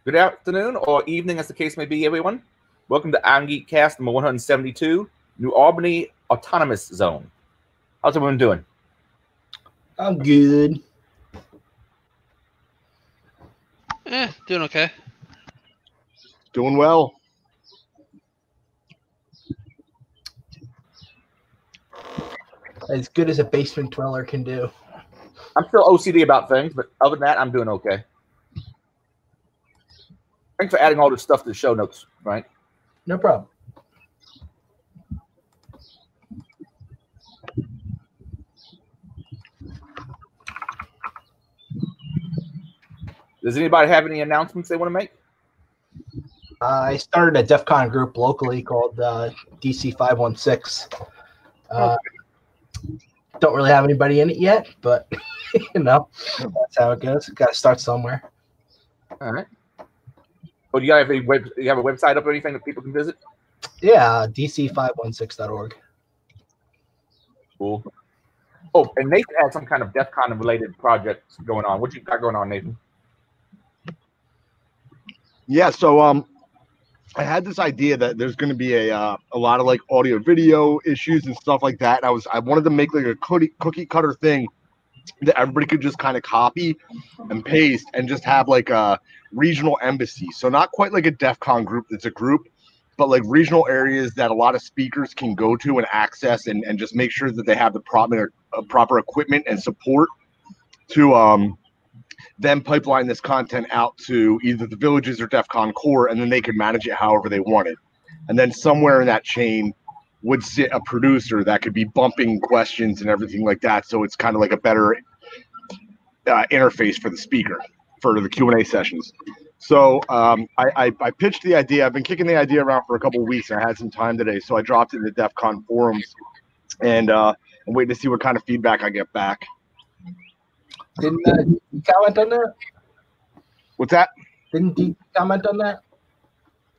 Good afternoon or evening, as the case may be, everyone. Welcome to Irongeek Cast number 172, New Albany Autonomous Zone. How's everyone doing? I'm good. Doing okay. Doing well. As good as a basement dweller can do. I'm still OCD about things, but other than that, I'm doing okay. Thanks for adding all this stuff to the show notes, right? No problem. Does anybody have any announcements they want to make? I started a DEF CON group locally called DC 516. Don't really have anybody in it yet, but you know, that's how it goes. Got to start somewhere. All right. Oh, do you have a website up or anything that people can visit? Yeah, DC516.org. Cool. Oh, and Nathan had some kind of DEF CON related projects going on. What you got going on, Nathan? Yeah, so I had this idea that there's going to be a lot of like audio video issues and stuff like that. And I wanted to make like a cookie cutter thing that everybody could just kind of copy and paste and just have like a regional embassy. So not quite like a DEF CON group that's a group, but like regional areas that a lot of speakers can go to and access and just make sure that they have the proper equipment and support to then pipeline this content out to either the villages or DEF CON core, and then they can manage it however they want it. And then somewhere in that chain would sit a producer that could be bumping questions and everything like that. So it's kind of like a better interface for the speaker for the Q&A sessions. So I pitched the idea. I've been kicking the idea around for a couple of weeks. I had some time today, so I dropped it in the DEF CON forums, and I'm waiting to see what kind of feedback I get back. Didn't you comment on that? What's that? Didn't you comment on that?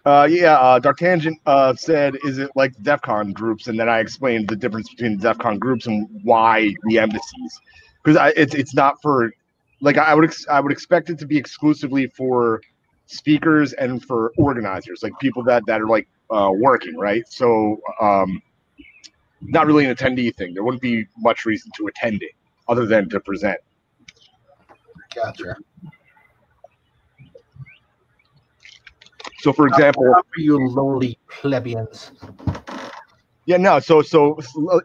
D'Artagnan said, is it like DEF CON groups? And then I explained the difference between the DEF CON groups and why the embassies. Because it's not for, like, I would expect it to be exclusively for speakers and for organizers, like people that are like working, right? So not really an attendee thing. There wouldn't be much reason to attend it other than to present. Gotcha. So, for example, how are you lowly plebeians? Yeah, no. So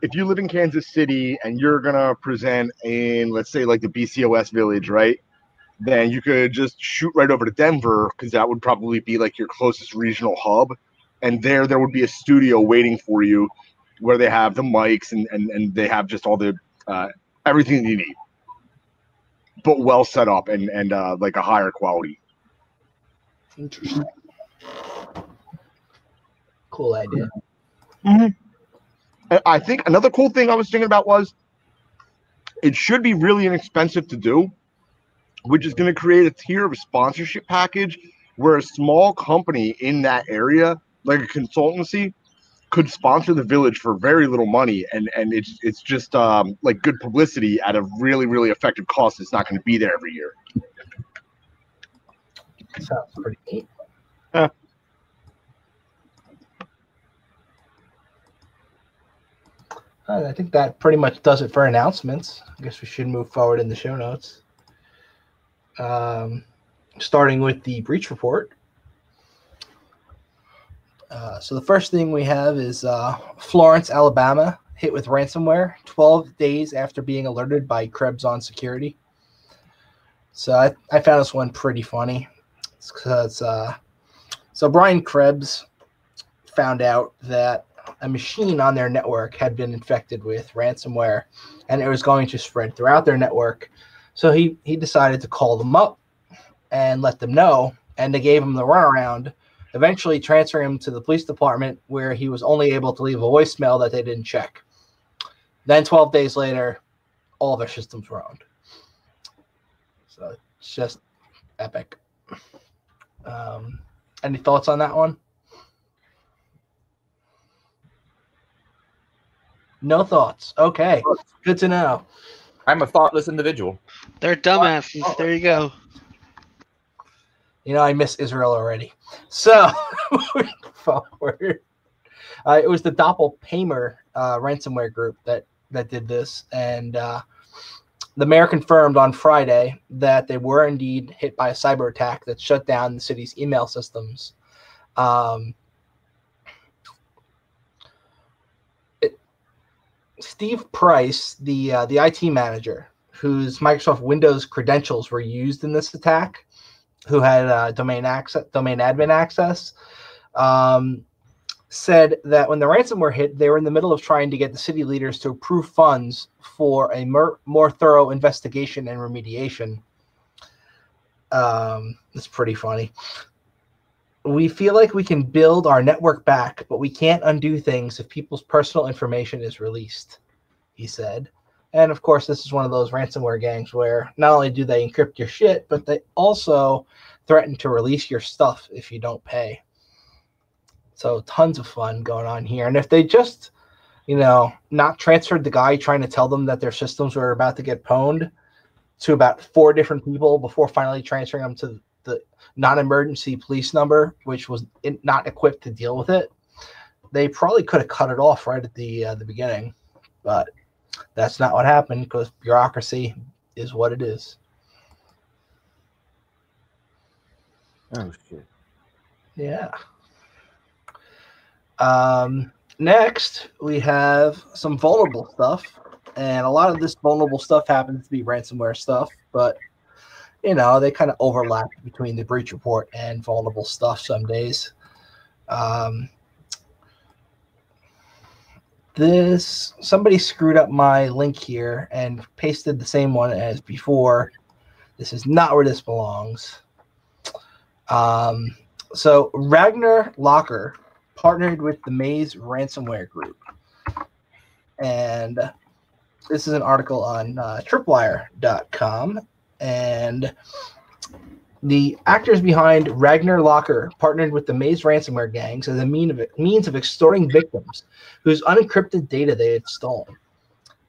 if you live in Kansas City and you're gonna present in, let's say, like the BCOS village, right? Then you could just shoot right over to Denver, because that would probably be like your closest regional hub, and there would be a studio waiting for you, where they have the mics and they have just all the everything you need, but well set up and like a higher quality. Interesting. Cool idea. Mm-hmm. I think another cool thing I was thinking about was it should be really inexpensive to do, which is going to create a tier of a sponsorship package where a small company in that area, like a consultancy, could sponsor the village for very little money, and it's just like good publicity at a really, really effective cost. It's not going to be there every year. Sounds pretty neat. I think that pretty much does it for announcements. I guess we should move forward in the show notes. Starting with the breach report. So the first thing we have is Florence, Alabama, hit with ransomware 12 days after being alerted by Krebs on security. So I found this one pretty funny. It's because so Brian Krebs found out that a machine on their network had been infected with ransomware, and it was going to spread throughout their network. So he decided to call them up and let them know, and they gave him the runaround, eventually transferring him to the police department, where he was only able to leave a voicemail that they didn't check. Then 12 days later, all their systems were owned. So it's just epic. Any thoughts on that one? No thoughts. Okay, good to know. I'm a thoughtless individual. They're dumbasses. There you go. You know, I miss Israel already. So, moving forward, it was the Doppelpaymer ransomware group that did this, and the mayor confirmed on Friday that they were indeed hit by a cyber attack that shut down the city's email systems. Steve Price, the IT manager, whose Microsoft Windows credentials were used in this attack, who had domain admin access, said that when the ransomware hit, they were in the middle of trying to get the city leaders to approve funds for a more thorough investigation and remediation. It's pretty funny. We feel like we can build our network back, but we can't undo things if people's personal information is released, he said. And of course, this is one of those ransomware gangs where not only do they encrypt your shit, but they also threaten to release your stuff if you don't pay. So tons of fun going on here. And if they just, not transferred the guy trying to tell them that their systems were about to get pwned to about 4 different people before finally transferring them to the non-emergency police number, which was not equipped to deal with it, they probably could have cut it off right at the beginning. But that's not what happened because bureaucracy is what it is. Oh, shit. Yeah. Next, we have some vulnerable stuff. And a lot of this vulnerable stuff happens to be ransomware stuff. But, they kind of overlap between the breach report and vulnerable stuff some days. Somebody screwed up my link here and pasted the same one as before. This is not where this belongs. So Ragnar Locker partnered with the Maze ransomware group. And this is an article on tripwire.com. And the actors behind Ragnar Locker partnered with the Maze ransomware gangs as a means of extorting victims whose unencrypted data they had stolen.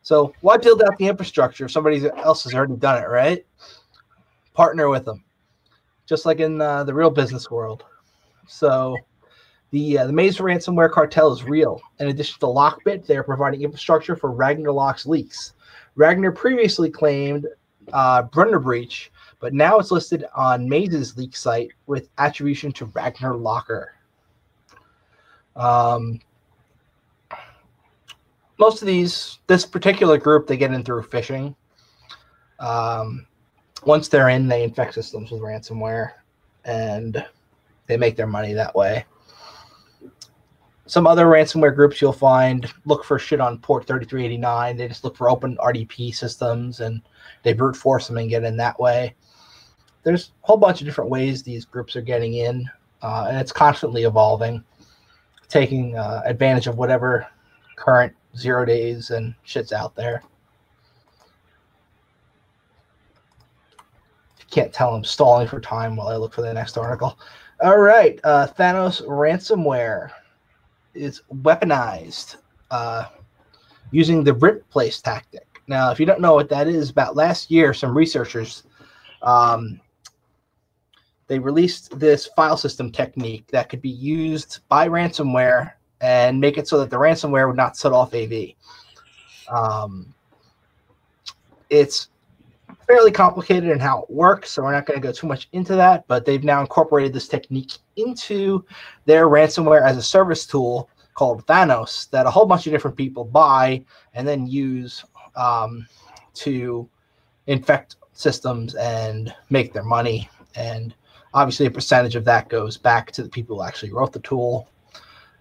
So why build out the infrastructure if somebody else has already done it, right? Partner with them, just like in the real business world. So the Maze ransomware cartel is real. In addition to Lockbit, they are providing infrastructure for Ragnar Lock's leaks. Ragnar previously claimed Brunner breach, but now it's listed on Maze's leak site with attribution to Ragnar Locker. Most of this particular group, they get in through phishing. Once they're in, they infect systems with ransomware, and they make their money that way. Some other ransomware groups you'll find look for shit on port 3389. They just look for open RDP systems, and they brute force them and get in that way. There's a whole bunch of different ways these groups are getting in, and it's constantly evolving, taking advantage of whatever current 0 days and shit's out there. Can't tell I'm stalling for time while I look for the next article. All right, Thanos ransomware is weaponized using the rip place tactic. Now, if you don't know what that is, about last year, some researchers they released this file system technique that could be used by ransomware and make it so that the ransomware would not set off AV. It's fairly complicated in how it works, so we're not going to go too much into that, but they've now incorporated this technique into their ransomware as a service tool called Thanos that a whole bunch of different people buy and then use to infect systems and make their money. And obviously a percentage of that goes back to the people who actually wrote the tool.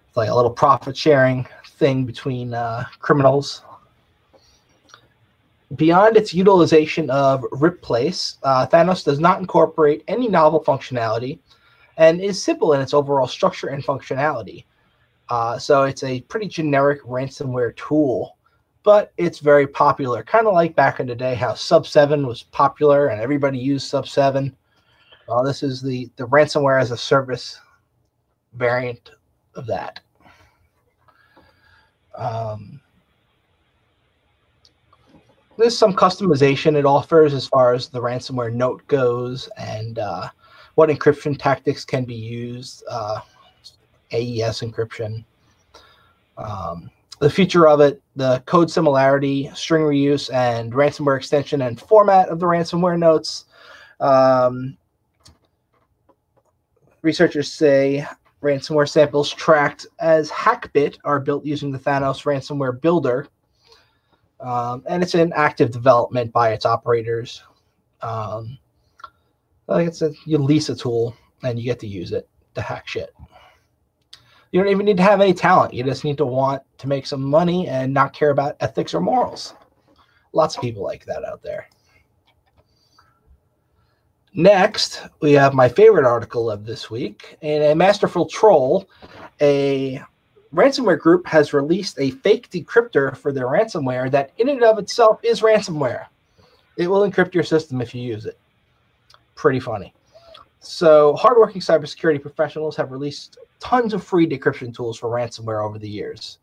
It's like a little profit sharing thing between criminals. Beyond its utilization of Ripplace, Thanos does not incorporate any novel functionality and is simple in its overall structure and functionality. So it's a pretty generic ransomware tool, but it's very popular. Kind of like back in the day how Sub 7 was popular and everybody used Sub 7. Well, this is the ransomware as a service variant of that. There's some customization it offers as far as the ransomware note goes, and what encryption tactics can be used, AES encryption. The feature of it, the code similarity, string reuse, and ransomware extension and format of the ransomware notes. Researchers say ransomware samples tracked as Hackbit are built using the Thanos ransomware builder, and it's in active development by its operators. Like I said, you lease a tool and you get to use it to hack shit. You don't even need to have any talent. You just need to want to make some money and not care about ethics or morals. Lots of people like that out there. Next, we have my favorite article of this week. In a masterful troll, a ransomware group has released a fake decryptor for their ransomware that in and of itself is ransomware. It will encrypt your system if you use it. Pretty funny. So hardworking cybersecurity professionals have released tons of free decryption tools for ransomware over the years.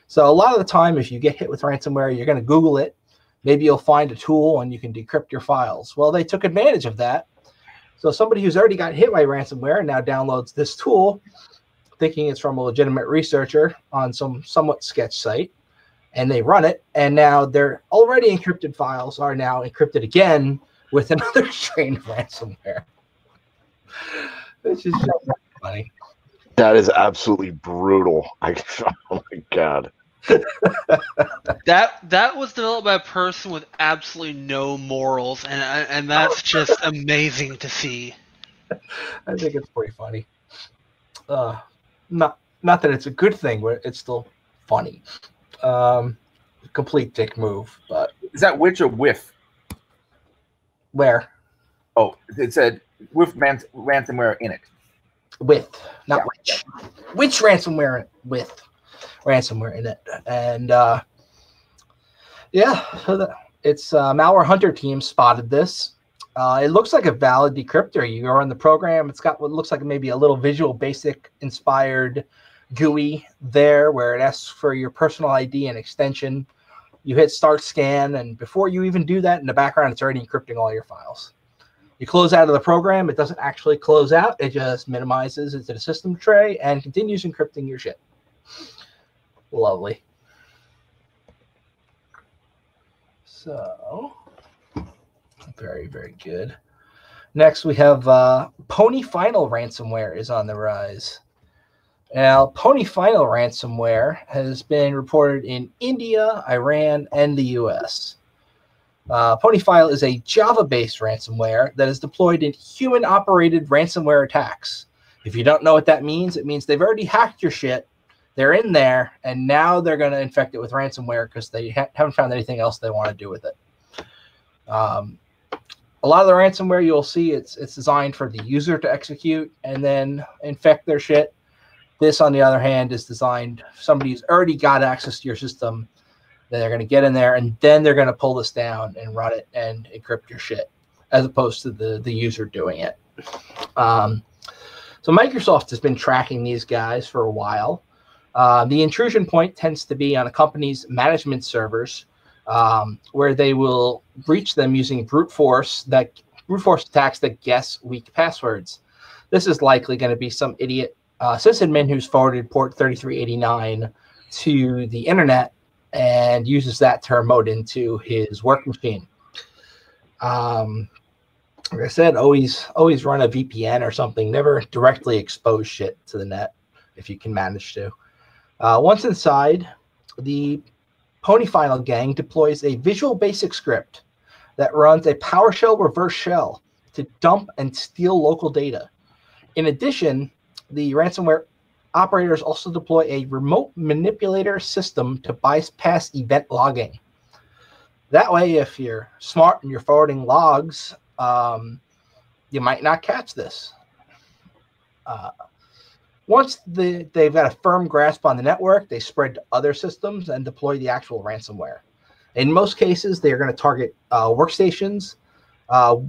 So a lot of the time, if you get hit with ransomware, you're going to Google it. Maybe you'll find a tool and you can decrypt your files. Well, they took advantage of that. So somebody who's already got hit by ransomware now downloads this tool, thinking it's from a legitimate researcher on some somewhat sketch site, and they run it, and now their already encrypted files are now encrypted again with another strain of ransomware. It's just funny. That is absolutely brutal. Oh my God. That was developed by a person with absolutely no morals, and that's just amazing to see. I think it's pretty funny. Not that it's a good thing, but it's still funny. Complete dick move, but Is that which or with? where? Oh, it said with ransomware in it. With, not Yeah. which ransomware with ransomware in it. And yeah, so it's Malware Hunter team spotted this. It looks like a valid decryptor. You run the program, it's got what looks like maybe a little Visual Basic inspired GUI there where it asks for your personal ID and extension. You hit start scan, and before you even do that, in the background, it's already encrypting all your files. You close out of the program, it doesn't actually close out. It just minimizes it to the system tray and continues encrypting your shit. Lovely. So, very, very good. Next, we have Pony Final ransomware is on the rise. Now, Pony Final ransomware has been reported in India, Iran, and the US. Ponyfile is a Java-based ransomware that is deployed in human-operated ransomware attacks. If you don't know what that means, it means they've already hacked your shit. They're in there, and now they're going to infect it with ransomware because they haven't found anything else they want to do with it. A lot of the ransomware you'll see, it's designed for the user to execute and then infect their shit. This, on the other hand, is designed somebody who's already got access to your system. They're going to get in there, and then they're going to pull this down and run it and encrypt your shit, as opposed to the user doing it. So Microsoft has been tracking these guys for a while. The intrusion point tends to be on a company's management servers, where they will breach them using brute force attacks that guess weak passwords. This is likely going to be some idiot sysadmin who's forwarded port 3389 to the internet and uses that to remote into his work machine. Like I said, always run a VPN or something. Never directly expose shit to the net if you can manage to. Once inside, the Ponyfile gang deploys a Visual Basic script that runs a PowerShell reverse shell to dump and steal local data. In addition, the ransomware operators also deploy a remote manipulator system to bypass event logging. That way, if you're smart and you're forwarding logs, you might not catch this. Once they've got a firm grasp on the network, they spread to other systems and deploy the actual ransomware. In most cases, they're going to target workstations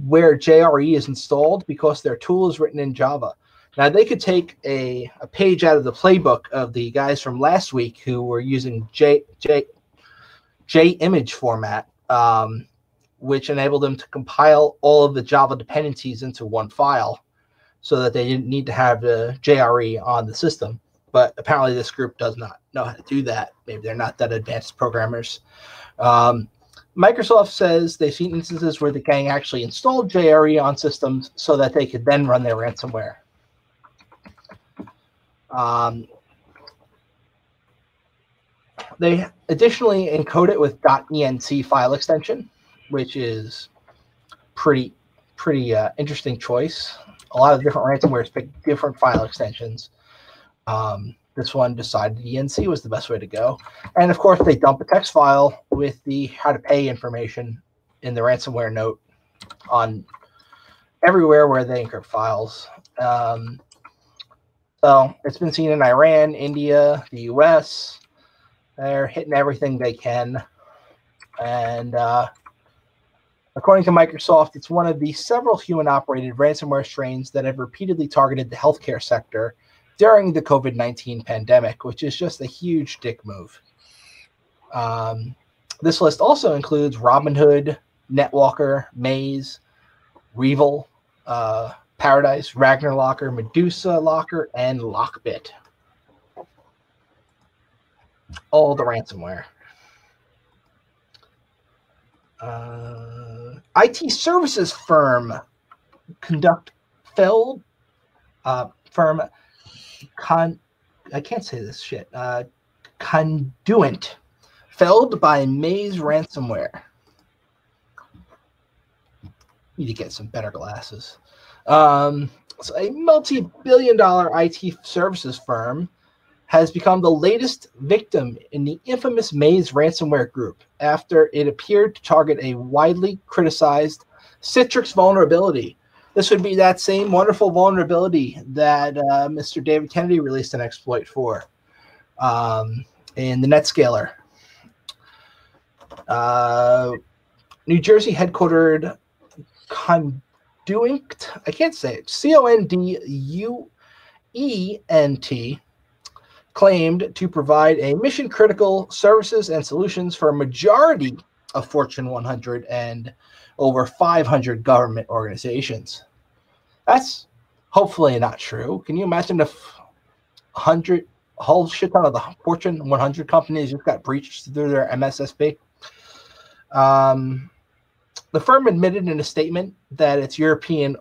where JRE is installed because their tool is written in Java. Now, they could take a page out of the playbook of the guys from last week who were using JImage format, which enabled them to compile all of the Java dependencies into one file. so that they didn't need to have the JRE on the system. But apparently this group does not know how to do that. Maybe they're not that advanced programmers. Microsoft says they've seen instances where the gang actually installed JRE on systems so that they could then run their ransomware. They additionally encode it with .enc file extension, which is pretty interesting choice. A lot of different ransomwares pick different file extensions. This one decided ENC was the best way to go. And of course, they dump a text file with the how to pay information in the ransomware note on everywhere where they encrypt files. So it's been seen in Iran, India, the US. They're hitting everything they can. And according to Microsoft, it's one of the several human-operated ransomware strains that have repeatedly targeted the healthcare sector during the COVID-19 pandemic, which is just a huge dick move. This list also includes Robinhood, NetWalker, Maze, Revel, Paradise, Ragnar Locker, Medusa Locker, and Lockbit. All the ransomware. IT services firm I can't say this shit. Conduent, felled by Maze ransomware. Need to get some better glasses. So a multi-billion-dollar IT services firm has become the latest victim in the infamous Maze ransomware group after it appeared to target a widely criticized Citrix vulnerability. This would be that same wonderful vulnerability that Mr. David Kennedy released an exploit for in the NetScaler. New Jersey headquartered Conduent, I can't say it, CONDUENT, claimed to provide a mission-critical services and solutions for a majority of Fortune 100 and over 500 government organizations. That's hopefully not true. Can you imagine if a whole shit ton of the Fortune 100 companies just got breached through their MSSP? The firm admitted in a statement that its European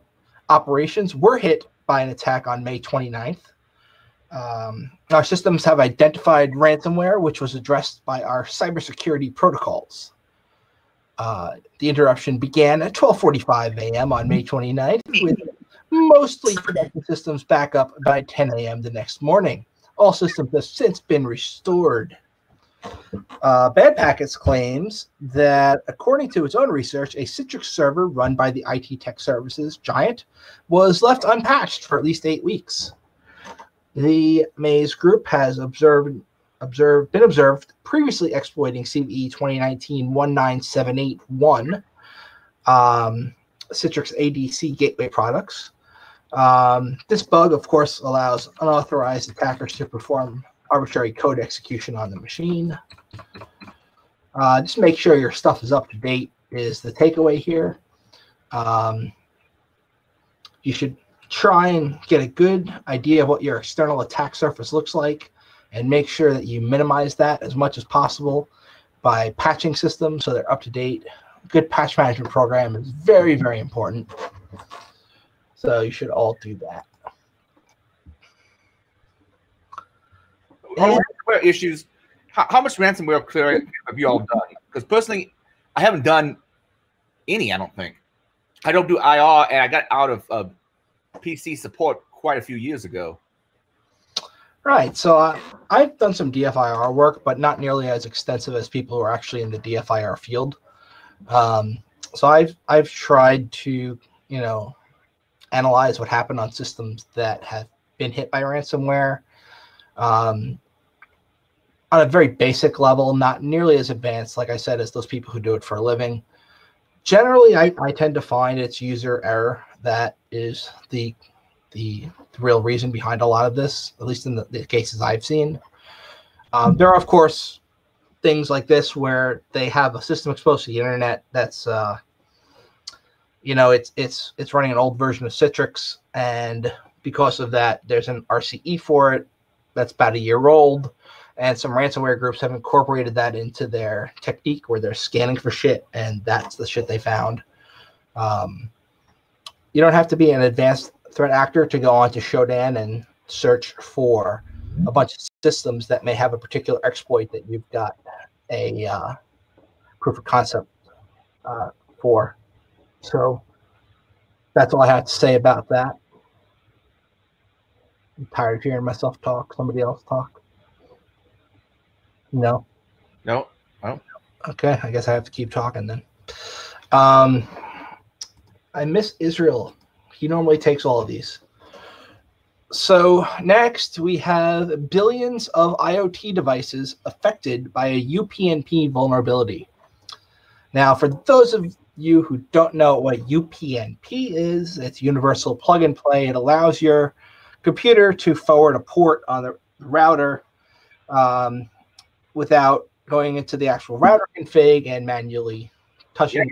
operations were hit by an attack on May 29th. Our systems have identified ransomware, which was addressed by our cybersecurity protocols. The interruption began at 12:45 a.m. on May 29th, with mostly production systems back up by 10 a.m. the next morning. All systems have since been restored. Bad Packets claims that, according to its own research, a Citrix server run by the IT tech services giant was left unpatched for at least 8 weeks. The Maze Group has been observed previously exploiting CVE 2019-19781, Citrix ADC gateway products. This bug, of course, allows unauthorized attackers to perform arbitrary code execution on the machine. Just make sure your stuff is up to date is the takeaway here. You should try and get a good idea of what your external attack surface looks like and make sure that you minimize that as much as possible by patching systems so they're up to date. A good patch management program is very, very important. So you should all do that. Ransomware issues. How much ransomware clearing have you all done? Because personally, I haven't done any. I don't think. I don't do IR, and I got out of PC support quite a few years ago. Right. So I've done some DFIR work, but not nearly as extensive as people who are actually in the DFIR field. So I've tried to, analyze what happened on systems that have been hit by ransomware. On a very basic level, not nearly as advanced, like I said, as those people who do it for a living. Generally, I tend to find it's user error that is the real reason behind a lot of this, at least in the cases I've seen. There are, of course, things like this where they have a system exposed to the internet that's, it's running an old version of Citrix, and because of that, there's an RCE for it that's about a year old, and some ransomware groups have incorporated that into their technique where they're scanning for shit, and that's the shit they found. You don't have to be an advanced threat actor to go on to Shodan and search for a bunch of systems that may have a particular exploit that you've got a proof of concept for. So that's all I have to say about that. I'm tired of hearing myself talk. Somebody else talk. No. No. Oh. Okay, I guess I have to keep talking then. I miss Israel. He normally takes all of these. So next we have billions of IoT devices affected by a UPnP vulnerability. Now, for those of you who don't know what UPnP is, it's universal plug and play. It allows your computer to forward a port on the router without going into the actual router config and manually touching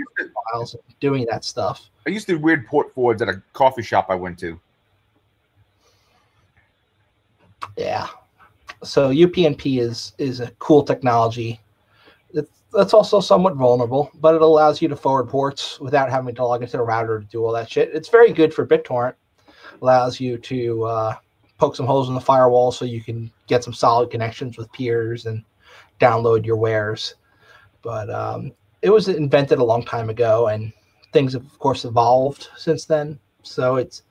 files and doing that stuff. I used to do weird port forwards at a coffee shop I went to. Yeah. So UPnP is a cool technology. That's also somewhat vulnerable, but it allows you to forward ports without having to log into the router to do all that shit. It's very good for BitTorrent. Allows you to poke some holes in the firewall so you can get some solid connections with peers and download your wares. But it was invented a long time ago, and things have, of course, evolved since then. So it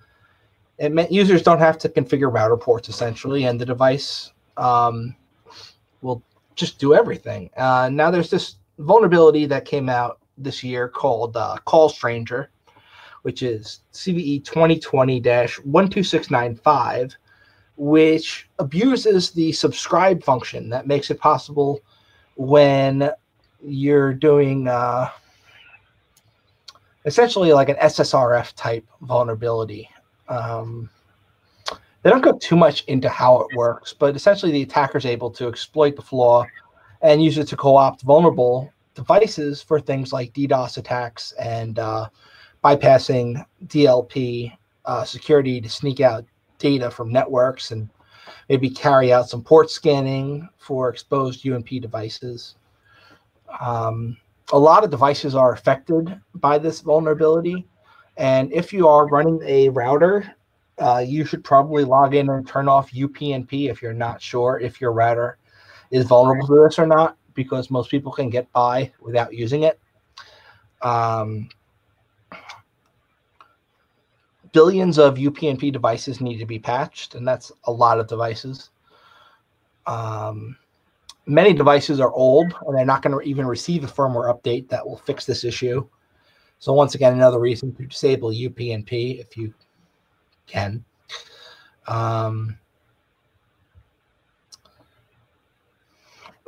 meant users don't have to configure router ports, essentially, and the device will just do everything. Now there's this vulnerability that came out this year called Call Stranger, which is CVE 2020-12695, which abuses the subscribe function that makes it possible when you're doing essentially like an SSRF type vulnerability. They don't go too much into how it works, but essentially the attacker is able to exploit the flaw and use it to co-opt vulnerable devices for things like DDoS attacks and bypassing DLP security to sneak out data from networks and maybe carry out some port scanning for exposed UMP devices. A lot of devices are affected by this vulnerability, and if you are running a router, you should probably log in and turn off UPnP if you're not sure if your router is vulnerable to this or not, because most people can get by without using it. Billions of UPnP devices need to be patched, and that's a lot of devices. Many devices are old, and they're not going to even receive a firmware update that will fix this issue. So once again, another reason to disable UPnP if you can.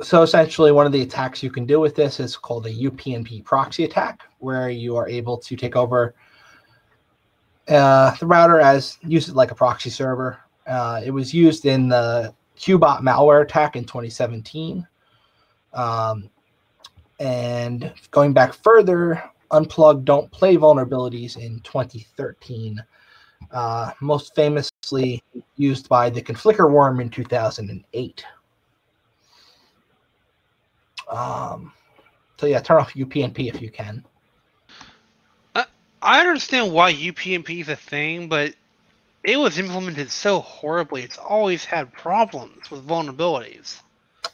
So essentially, one of the attacks you can do with this is called a UPnP proxy attack, where you are able to take over the router use it like a proxy server. It was used in the Qbot malware attack in 2017. And going back further, unplug don't play vulnerabilities in 2013. Most famously used by the Conflicker worm in 2008. So yeah, turn off UPnP if you can. I understand why UPnP is a thing, but it was implemented so horribly. It's always had problems with vulnerabilities.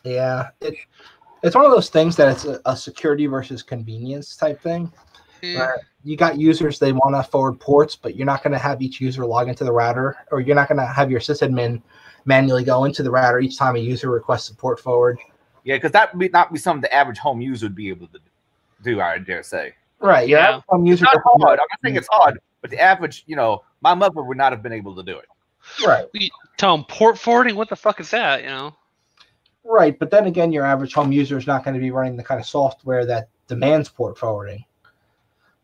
Yeah, it's one of those things that it's a security versus convenience type thing. Where you got users, they want to forward ports, but you're not going to have each user log into the router, or you're not going to have your sysadmin manually go into the router each time a user requests a port forward. Yeah, because that would not be something the average home user would be able to do, I dare say. Right. Yeah. Home user it's not hard. I'm not saying it's hard, but the average, my mother would not have been able to do it. Right. We tell them port forwarding. What the fuck is that? Right, but then again, your average home user is not going to be running the kind of software that demands port forwarding,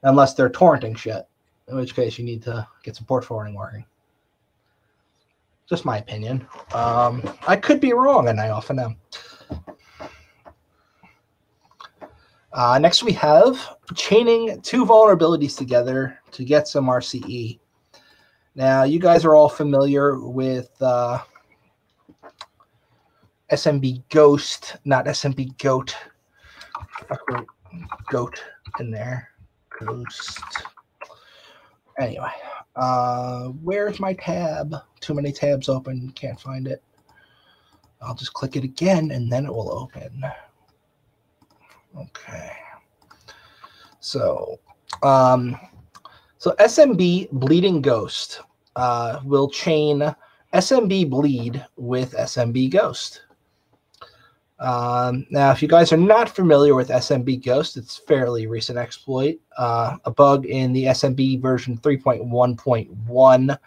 unless they're torrenting shit, in which case you need to get some port forwarding working. Just my opinion. I could be wrong, and I often am. Next, we have chaining 2 vulnerabilities together to get some RCE. Now, you guys are all familiar with SMB Ghost, not SMB Goat. I wrote Goat in there. Ghost. Anyway, where's my tab? Too many tabs open. Can't find it. I'll just click it again, and then it will open. Okay. So SMB Bleeding Ghost will chain SMB Bleed with SMB Ghost. Now, if you guys are not familiar with SMB Ghost, it's a fairly recent exploit, a bug in the SMB version 3.1.1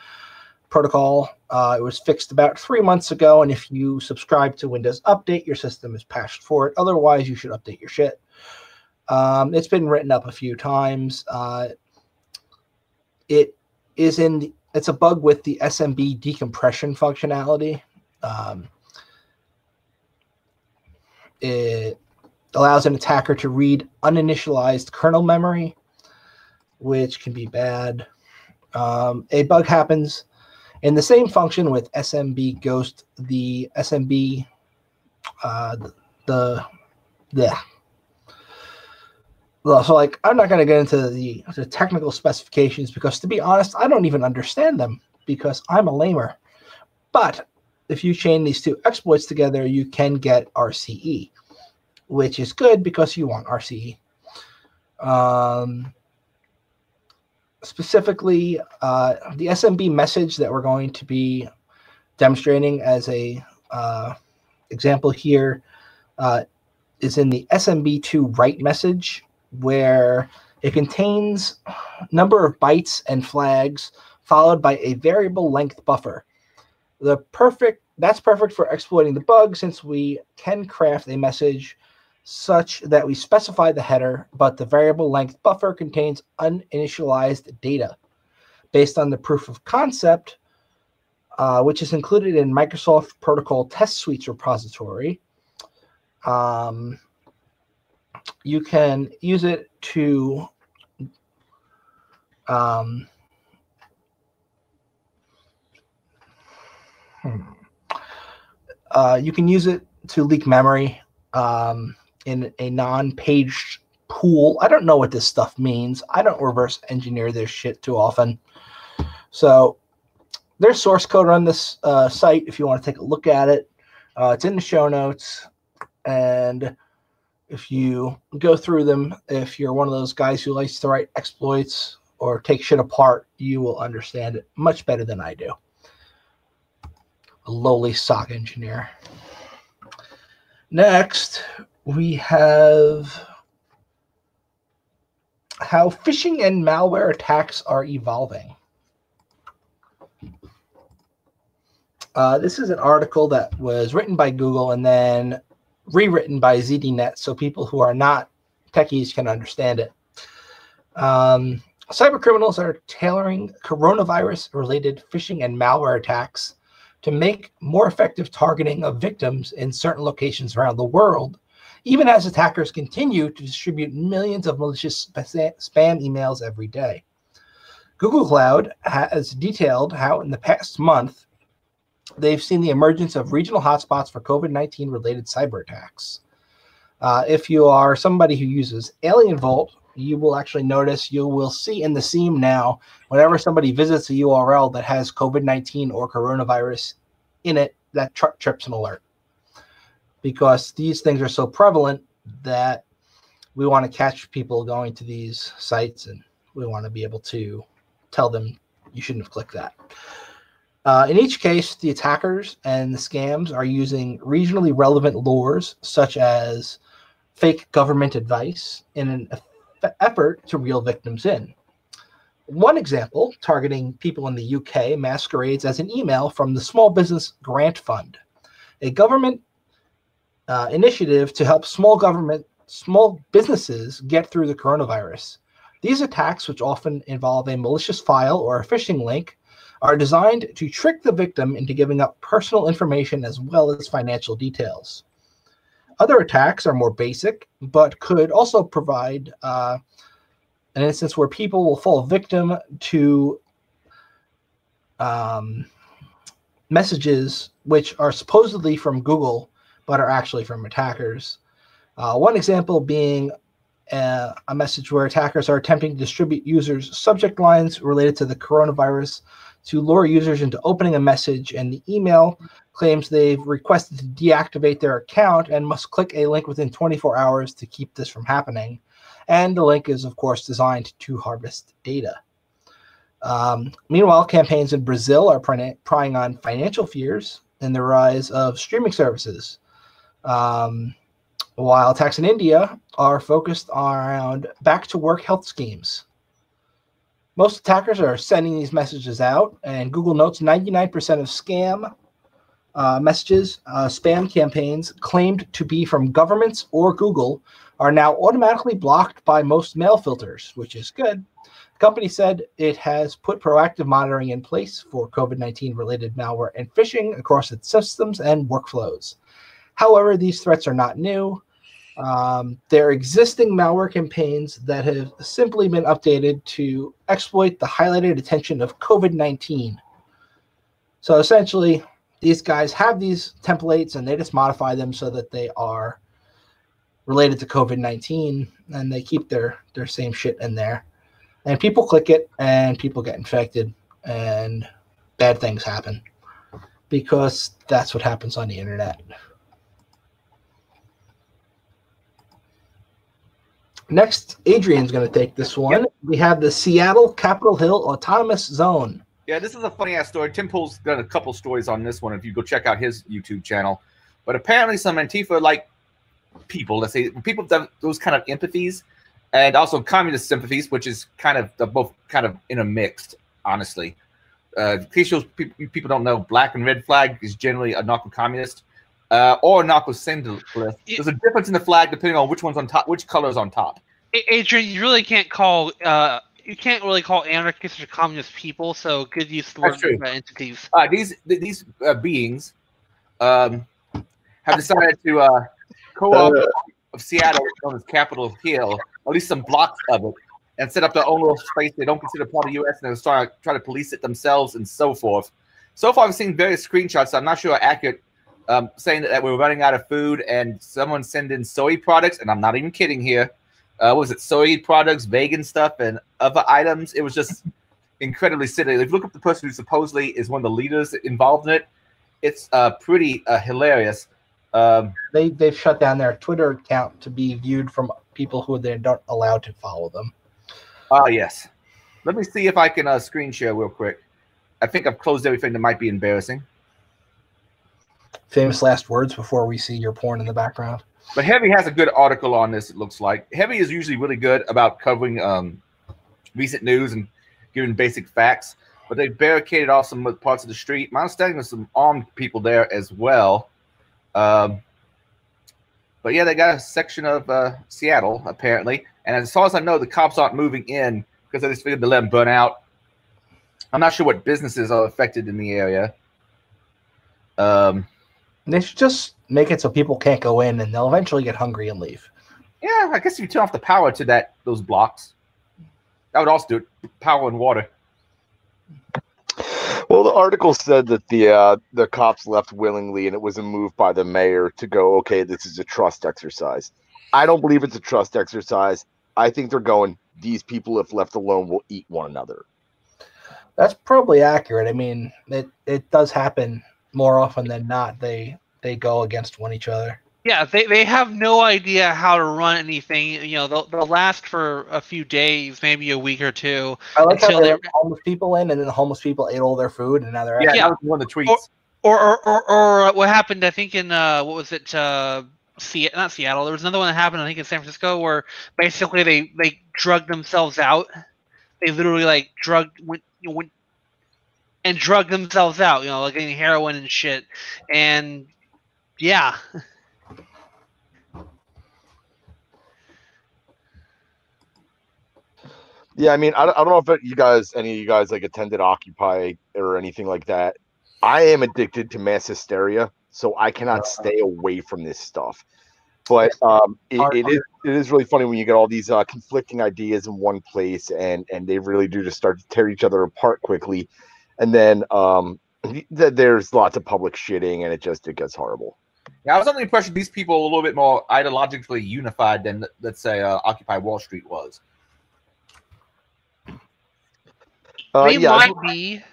protocol. It was fixed about 3 months ago, and if you subscribe to Windows Update, your system is patched for it. Otherwise, you should update your shit. It's been written up a few times. It's a bug with the SMB decompression functionality. It allows an attacker to read uninitialized kernel memory, which can be bad. A bug happens in the same function with SMB Ghost, the SMB, so like, I'm not going to get into the technical specifications because, to be honest, I don't even understand them because I'm a lamer. But if you chain these 2 exploits together, you can get RCE, which is good because you want RCE. Specifically, the SMB message that we're going to be demonstrating as a example here is in the SMB2 write message, where it contains number of bytes and flags followed by a variable length buffer. That's perfect for exploiting the bug, since we can craft a message such that we specify the header, but the variable length buffer contains uninitialized data. Based on the proof of concept, which is included in Microsoft Protocol Test Suites repository, you can use it to leak memory in a non-paged pool. I don't know what this stuff means. I don't reverse engineer this shit too often. So there's source code on this site if you want to take a look at it. It's in the show notes. And if you go through them, if you're one of those guys who likes to write exploits or take shit apart, you will understand it much better than I do. A lowly SOC engineer. Next, we have how phishing and malware attacks are evolving. This is an article that was written by Google and then rewritten by ZDNet, so people who are not techies can understand it. Cyber criminals are tailoring coronavirus-related phishing and malware attacks to make more effective targeting of victims in certain locations around the world, even as attackers continue to distribute millions of malicious spam emails every day. Google Cloud has detailed how in the past month, they've seen the emergence of regional hotspots for COVID-19 related cyber attacks. If you are somebody who uses Alien Vault, you will actually notice, you will see in the seam now, whenever somebody visits a URL that has COVID-19 or coronavirus in it, that trips an alert. Because these things are so prevalent that we want to catch people going to these sites, and we want to be able to tell them you shouldn't have clicked that. In each case, the attackers and the scams are using regionally relevant lures, such as fake government advice, in an effort to reel victims in. One example, targeting people in the UK, masquerades as an email from the Small Business Grant Fund, a government initiative to help small businesses get through the coronavirus. These attacks, which often involve a malicious file or a phishing link, are designed to trick the victim into giving up personal information as well as financial details. Other attacks are more basic, but could also provide an instance where people will fall victim to messages which are supposedly from Google, but are actually from attackers. One example being a message where attackers are attempting to distribute users' subject lines related to the coronavirus to lure users into opening a message, and the email claims they've requested to deactivate their account and must click a link within 24 hours to keep this from happening. And the link is, of course, designed to harvest data. Meanwhile, campaigns in Brazil are prying on financial fears and the rise of streaming services, while attacks in India are focused around back-to-work health schemes. Most attackers are sending these messages out, and Google notes 99% of scam messages, spam campaigns claimed to be from governments or Google are now automatically blocked by most mail filters, which is good. The company said it has put proactive monitoring in place for COVID-19 related malware and phishing across its systems and workflows. However, these threats are not new. There are existing malware campaigns that have simply been updated to exploit the highlighted attention of COVID-19. So essentially, these guys have these templates and they just modify them so that they are related to COVID-19, and they keep their same shit in there. And people click it and people get infected and bad things happen because that's what happens on the internet. Next, Adrian's going to take this one. Yep. We have the Seattle Capitol Hill Autonomous Zone. Yeah, this is a funny-ass story. Tim Pool's done a couple stories on this one if you go check out his YouTube channel. But apparently some Antifa-like people, let's say, people have those kind of empathies and also communist sympathies, which is kind of, they're both kind of intermixed, honestly. In case people don't know, black and red flag is generally a narco-communist or narco-syndicalist. There's a difference in the flag depending on which one's on top, which color is on top. Adrian, you really can't call you can't really call anarchists or communist people, so good use of the word entities. These beings have decided to co-opt of Seattle, known as Capitol Hill, at least some blocks of it, and set up their own little space they don't consider part of the U.S. and they're trying to police it themselves and so forth. So far, I've seen various screenshots. I'm not sure are accurate, saying that we're running out of food and someone sent in soy products, and I'm not even kidding here. What was it, soy products, vegan stuff, and other items? It was just incredibly silly. If you look up the person who supposedly is one of the leaders involved in it, it's pretty hilarious. They've shut down their Twitter account to be viewed from people who they're not allowed to follow them. Yes. Let me see if I can screen share real quick. I think I've closed everything that might be embarrassing. Famous last words before we see your porn in the background. But Heavy has a good article on this, it looks like. Heavy is usually really good about covering recent news and giving basic facts. But they barricaded off some parts of the street. My understanding there's some armed people there as well. But yeah, they got a section of Seattle, apparently. And as far as I know, the cops aren't moving in because they just figured to let them burn out. I'm not sure what businesses are affected in the area. They should just make it so people can't go in, and they'll eventually get hungry and leave. Yeah, I guess if you turn off the power to those blocks, that would also do it. Power and water. Well, the article said that the cops left willingly, and it was a move by the mayor to go, okay, this is a trust exercise. I don't believe it's a trust exercise. I think they're going, these people, if left alone, will eat one another. That's probably accurate. I mean, it does happen more often than not. They go against each other. Yeah, they have no idea how to run anything. You know, they'll last for a few days, maybe a week or two. I like how they let homeless people in, and then the homeless people ate all their food, and now they're that was one of the tweets. Or what happened? I think in what was it? Not Seattle. There was another one that happened. I think in San Francisco, where basically they drugged themselves out. They literally like drugged themselves out. You know, like getting heroin and shit. And yeah. Yeah, I mean, I don't know if any of you guys like attended Occupy or anything like that. I am addicted to mass hysteria, so I cannot stay away from this stuff. But it is really funny when you get all these conflicting ideas in one place, and they really do just start to tear each other apart quickly, and then there's lots of public shitting, and it gets horrible. Yeah, I was under the impression these people are a little bit more ideologically unified than, let's say, Occupy Wall Street was. They might be,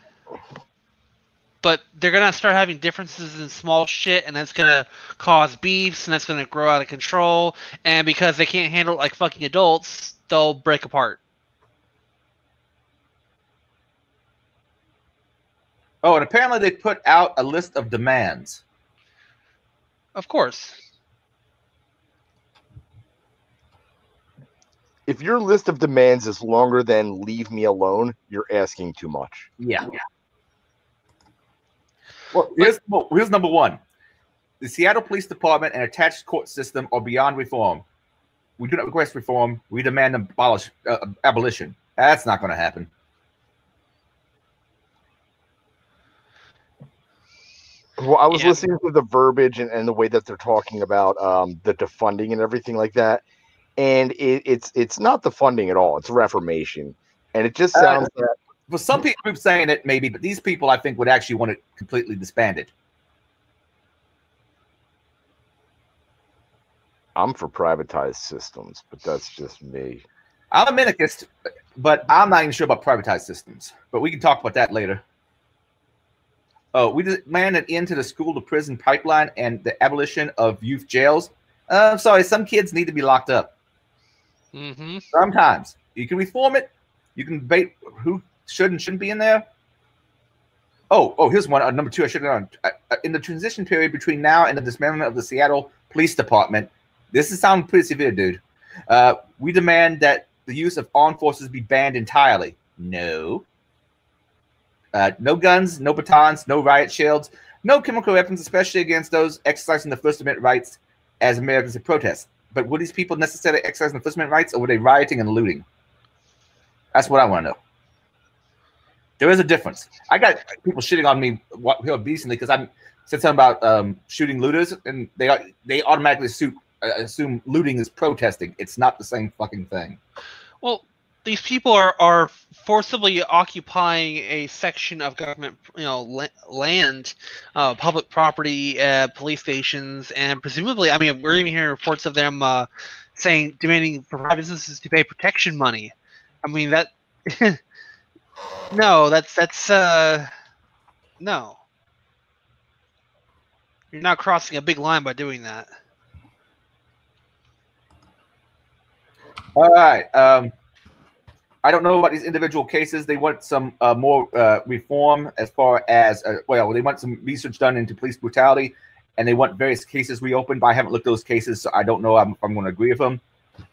but they're gonna start having differences in small shit, and that's gonna cause beefs, and that's gonna grow out of control. And because they can't handle it like fucking adults, they'll break apart. Oh, and apparently they put out a list of demands. Of course. If your list of demands is longer than "leave me alone," you're asking too much. Yeah. Well, here's number one. The Seattle Police Department and attached court system are beyond reform. We do not request reform. We demand abolition. That's not going to happen. Well, I was listening to the verbiage and the way that they're talking about the defunding and everything like that. And it's not the funding at all. It's reformation. And it just sounds that... For some people saying it, maybe, but these people, I think, would actually want it completely disbanded. I'm for privatized systems, but that's just me. I'm a minarchist, but I'm not even sure about privatized systems. But we can talk about that later. Oh, we demand an end to the school-to-prison pipeline and the abolition of youth jails. I'm sorry, some kids need to be locked up. Mm-hmm. Sometimes. You can reform it. You can debate who should and shouldn't be in there. Oh, here's one. Number two, I should have done. In the transition period between now and the dismantlement of the Seattle Police Department, this is sounding pretty severe, dude. We demand that the use of armed forces be banned entirely. No. No guns, no batons, no riot shields, no chemical weapons, especially against those exercising the First Amendment rights as Americans in protest. But were these people necessarily exercising the First Amendment rights, or were they rioting and looting? That's what I want to know. There is a difference. I got people shitting on me here recently because I said something about shooting looters, and they automatically assume looting is protesting. It's not the same fucking thing. Well, these people are forcibly occupying a section of government, land, public property, police stations, and presumably, I mean, we're even hearing reports of them demanding for private businesses to pay protection money. I mean, that no, that's no. You're not crossing a big line by doing that. All right. I don't know about these individual cases. They want some more reform as far as, they want some research done into police brutality, and they want various cases reopened, but I haven't looked at those cases, so I don't know if I'm going to agree with them.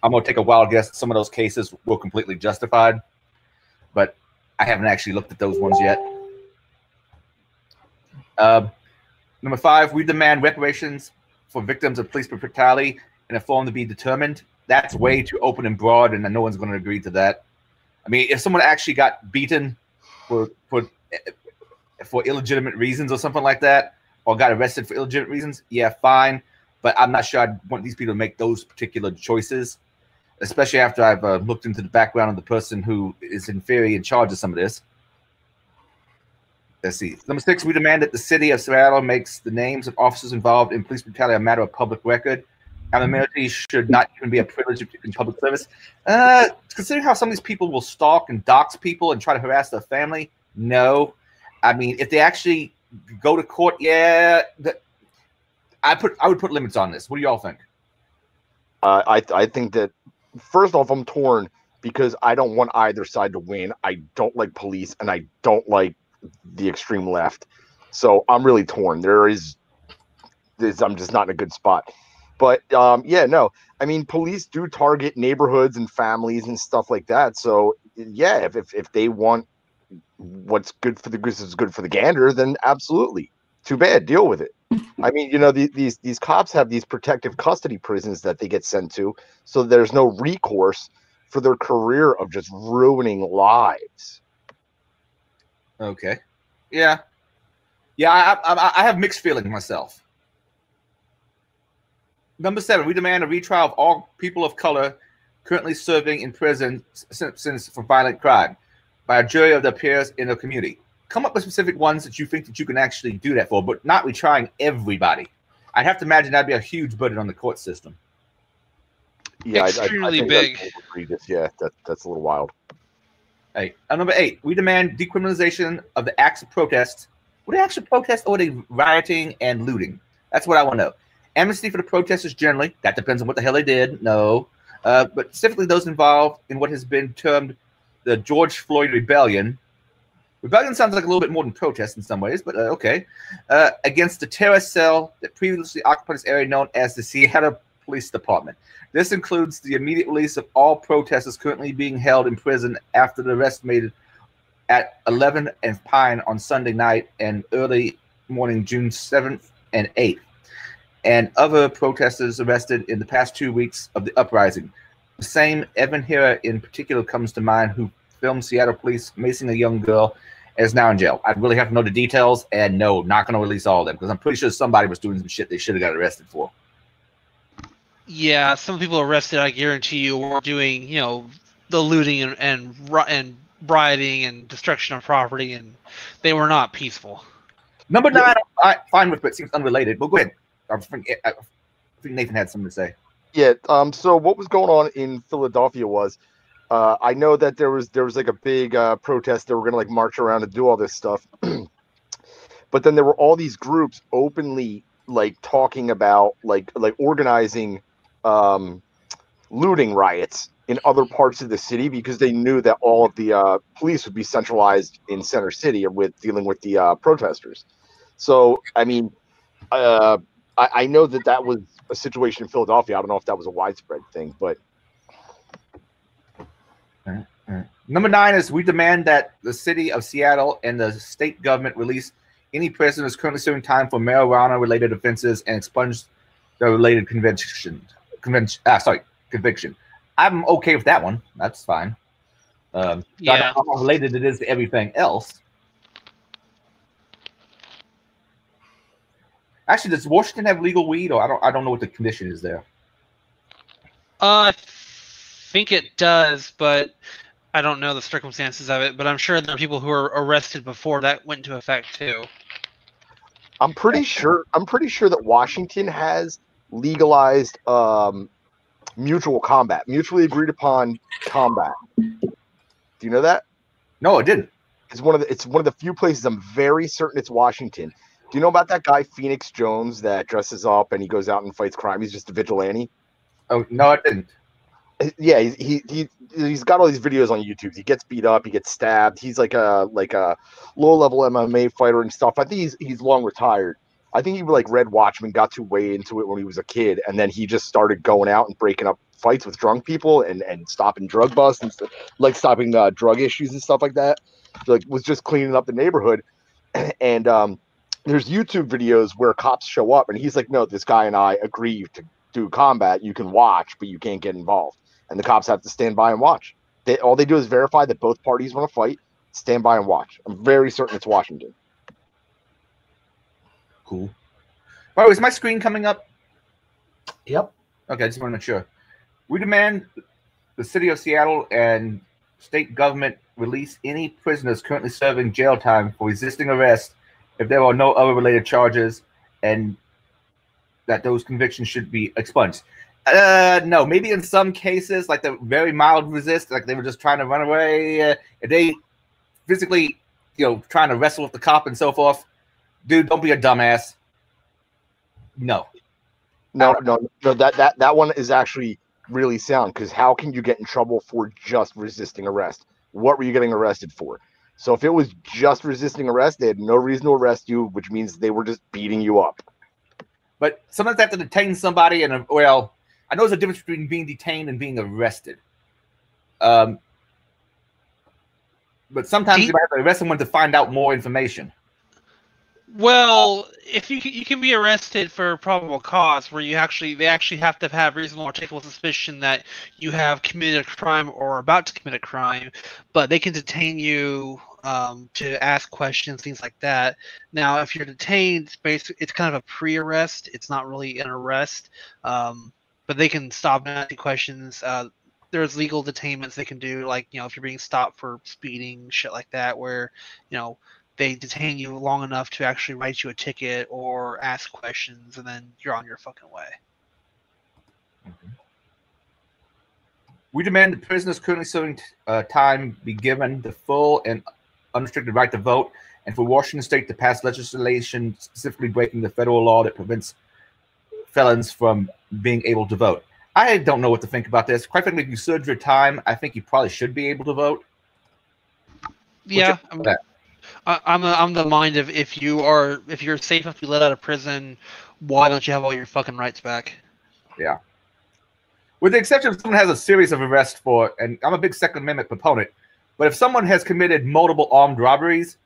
I'm going to take a wild guess. Some of those cases were completely justified, but I haven't actually looked at those ones yet. Number 5, we demand reparations for victims of police brutality in a form to be determined. That's way too open and broad, and no one's going to agree to that. I mean, if someone actually got beaten for illegitimate reasons or something like that, or got arrested for illegitimate reasons, yeah, fine. But I'm not sure I'd want these people to make those particular choices, especially after I've looked into the background of the person who is in theory in charge of some of this. Let's see. Number 6, we demand that the city of Seattle makes the names of officers involved in police brutality a matter of public record. Anonymity should not even be a privilege in public service. Considering how some of these people will stalk and dox people and try to harass their family, no. I mean, if they actually go to court, yeah, I would put limits on this. What do y'all think? I think that, first off, I'm torn because I don't want either side to win. I don't like police, and I don't like the extreme left. So I'm really torn. I'm just not in a good spot. But yeah, no, I mean, police do target neighborhoods and families and stuff like that. So yeah, if they want what's good for the goose is good for the gander, then absolutely. Too bad. Deal with it. I mean, these cops have these protective custody prisons that they get sent to, so there's no recourse for their career of just ruining lives. Okay. Yeah. I have mixed feelings myself. Number 7, we demand a retrial of all people of color currently serving in prison sentence for violent crime by a jury of their peers in the community. Come up with specific ones that you think that you can actually do that for, but not retrying everybody. I'd have to imagine that'd be a huge burden on the court system. Yeah, Extremely I think big. that's egregious. Yeah, that's a little wild. Hey, number 8, we demand decriminalization of the acts of protest. Were they actually protests or were they rioting and looting? That's what I want to know. Amnesty for the protesters generally. That depends on what the hell they did. No. But specifically those involved in what has been termed the George Floyd Rebellion. Rebellion sounds like a little bit more than protest in some ways, but okay. Against the terrorist cell that previously occupied this area known as the Seattle Police Department. This includes the immediate release of all protesters currently being held in prison after the arrest made at 11 and Pine on Sunday night and early morning June 7th and 8th, and other protesters arrested in the past 2 weeks of the uprising. The same Evan Hera in particular comes to mind, who filmed Seattle police macing a young girl and is now in jail. I'd really have to know the details, and no, not going to release all of them because I'm pretty sure somebody was doing some shit they should have got arrested for. Yeah, some people arrested, I guarantee you, were doing, you know, the looting and rioting and destruction of property, and they were not peaceful. Number 9, I'm fine with, but it seems unrelated. But go ahead. I think Nathan had something to say. Yeah. So what was going on in Philadelphia was, I know that there was like a big protest. They were gonna like march around and do all this stuff, but then there were all these groups openly like talking about like organizing looting riots in other parts of the city because they knew that all of the police would be centralized in Center City with dealing with the protesters. So, I mean, I know that was a situation in Philadelphia. I don't know if that was a widespread thing, but. Number 9 is we demand that the city of Seattle and the state government release any prisoners currently serving time for marijuana-related offenses and expunge the related conviction. I'm okay with that one. That's fine. Yeah. I don't know how related it is to everything else. Actually, does Washington have legal weed, or I don't know what the condition is there. I think it does, but I don't know the circumstances of it. But I'm sure there are people who were arrested before that went into effect too. I'm pretty sure that Washington has legalized mutually agreed upon combat. Do you know that? No, it didn't. It's one of the few places I'm very certain it's Washington. Do you know about that guy Phoenix Jones that dresses up and he goes out and fights crime? He's just a vigilante. Oh no, I didn't. Yeah, he's got all these videos on YouTube. He gets beat up, he gets stabbed. He's like a low level MMA fighter and stuff. I think he's long retired. I think he like read Watchmen, got too way into it when he was a kid, and then he just started going out and breaking up fights with drunk people and stopping drug busts and stuff, like stopping drug issues and stuff like that. So, like, was just cleaning up the neighborhood. And there's YouTube videos where cops show up and he's like, "No, this guy and I agree to do combat. You can watch, but you can't get involved." And the cops have to stand by and watch. All they do is verify that both parties want to fight, stand by and watch. I'm very certain it's Washington. Cool. By the way, is my screen coming up? Yep. Okay, I just want to make sure. We demand the city of Seattle and state government release any prisoners currently serving jail time for resisting arrest if there are no other related charges, and that those convictions should be expunged. No, maybe in some cases, like the very mild resist, like they were just trying to run away, if they physically, trying to wrestle with the cop and so forth, dude, don't be a dumbass. No. That one is actually really sound, because how can you get in trouble for just resisting arrest? What were you getting arrested for? So if it was just resisting arrest, they had no reason to arrest you, which means they were just beating you up. But sometimes they have to detain somebody, and well, I know there's a difference between being detained and being arrested. But sometimes you might have to arrest someone to find out more information. Well, if you can be arrested for probable cause, where they actually have to have reasonable or articulable suspicion that you have committed a crime or are about to commit a crime, but they can detain you to ask questions, things like that. Now, if you're detained, it's kind of a pre-arrest. It's not really an arrest, but they can stop and ask you questions. There's legal detainments they can do, like, if you're being stopped for speeding, shit like that, where, they detain you long enough to actually write you a ticket or ask questions, and then you're on your fucking way. We demand that prisoners currently serving time be given the full and unrestricted right to vote, and for Washington State to pass legislation specifically breaking the federal law that prevents felons from being able to vote. I don't know what to think about this. Quite frankly, if you served your time, I think you probably should be able to vote. Yeah, I'm the mind of if you're safe enough to be let out of prison, why don't you have all your fucking rights back? Yeah. With the exception of someone has a series of arrests for, and I'm a big Second Amendment proponent, but if someone has committed multiple armed robberies,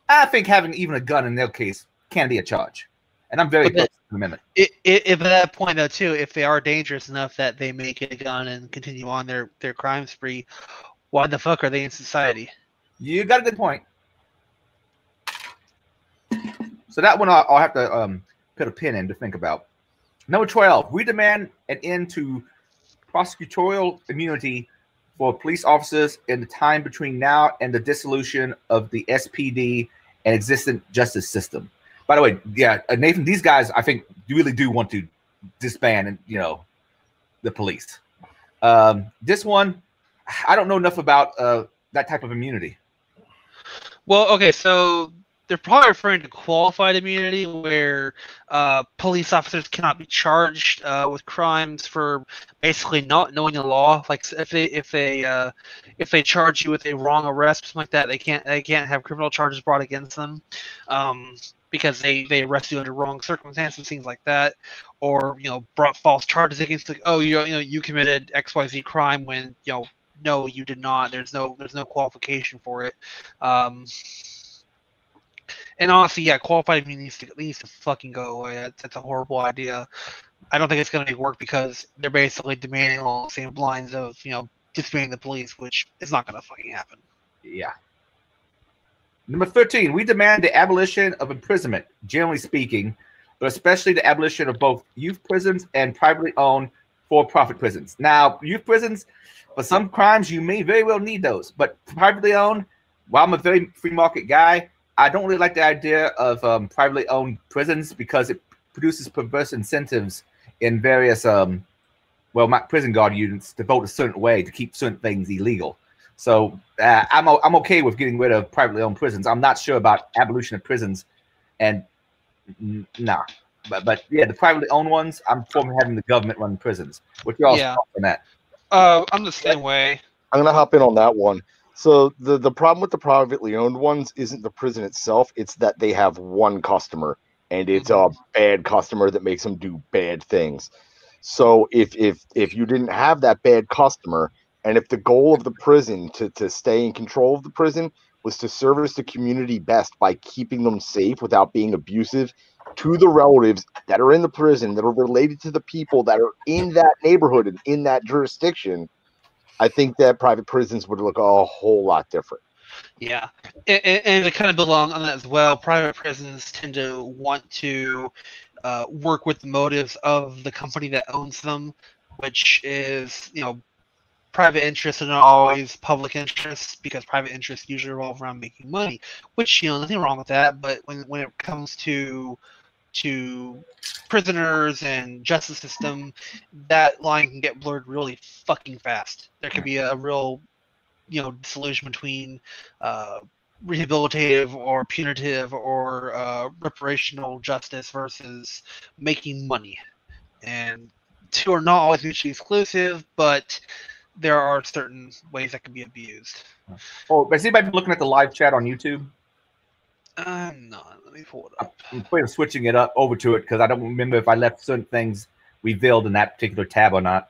I think having even a gun in their case can be a charge. And I'm very opposed to the amendment. If at that point, though, too, if they are dangerous enough that they may get a gun and continue on their crime spree, why the fuck are they in society? You got a good point. So that one I'll have to put a pin in to think about. Number 12, we demand an end to prosecutorial immunity for police officers in the time between now and the dissolution of the SPD and existing justice system. By the way, yeah, Nathan, these guys, I think, really do want to disband, and the police. This one, I don't know enough about that type of immunity. Well, okay, so they're probably referring to qualified immunity, where police officers cannot be charged with crimes for basically not knowing the law. Like if they charge you with a wrong arrest, something like that, they can't have criminal charges brought against them because they arrest you under wrong circumstances, things like that, or brought false charges against you committed XYZ crime when no, you did not. There's no qualification for it. And honestly, yeah, qualified immunity needs to fucking go away. That's a horrible idea. I don't think it's going to work because they're basically demanding along the same lines of, disbanding the police, which is not going to fucking happen. Yeah. Number 13, we demand the abolition of imprisonment, generally speaking, but especially the abolition of both youth prisons and privately owned for-profit prisons. Now, youth prisons, for some crimes, you may very well need those, but privately owned, while I'm a very free market guy, I don't really like the idea of privately owned prisons because it produces perverse incentives in various, my prison guard units to vote a certain way to keep certain things illegal. So I'm okay with getting rid of privately owned prisons. I'm not sure about abolition of prisons, and nah. But yeah, the privately owned ones, I'm for having the government run prisons. What's your thoughts on that? I'm the same way. I'm gonna hop in on that one. So the problem with the privately owned ones isn't the prison itself; it's that they have one customer, and it's a bad customer that makes them do bad things. So if you didn't have that bad customer, and if the goal of the prison to stay in control of the prison was to service the community best by keeping them safe without being abusive to the relatives that are in the prison, that are related to the people that are in that neighborhood and in that jurisdiction, I think that private prisons would look a whole lot different. Yeah, and to kind of build on that as well, private prisons tend to want to work with the motives of the company that owns them, which is, private interests are not always public interests, because private interests usually revolve around making money, which, nothing wrong with that. But when it comes to prisoners and justice system, that line can get blurred really fucking fast. There could be a real, dissolution between rehabilitative or punitive or reparational justice versus making money. And two are not always mutually exclusive, but there are certain ways that can be abused. Oh, has anybody been looking at the live chat on YouTube? I'm not. Let me pull it up. I'm afraid of switching it up over to it because I don't remember if I left certain things revealed in that particular tab or not.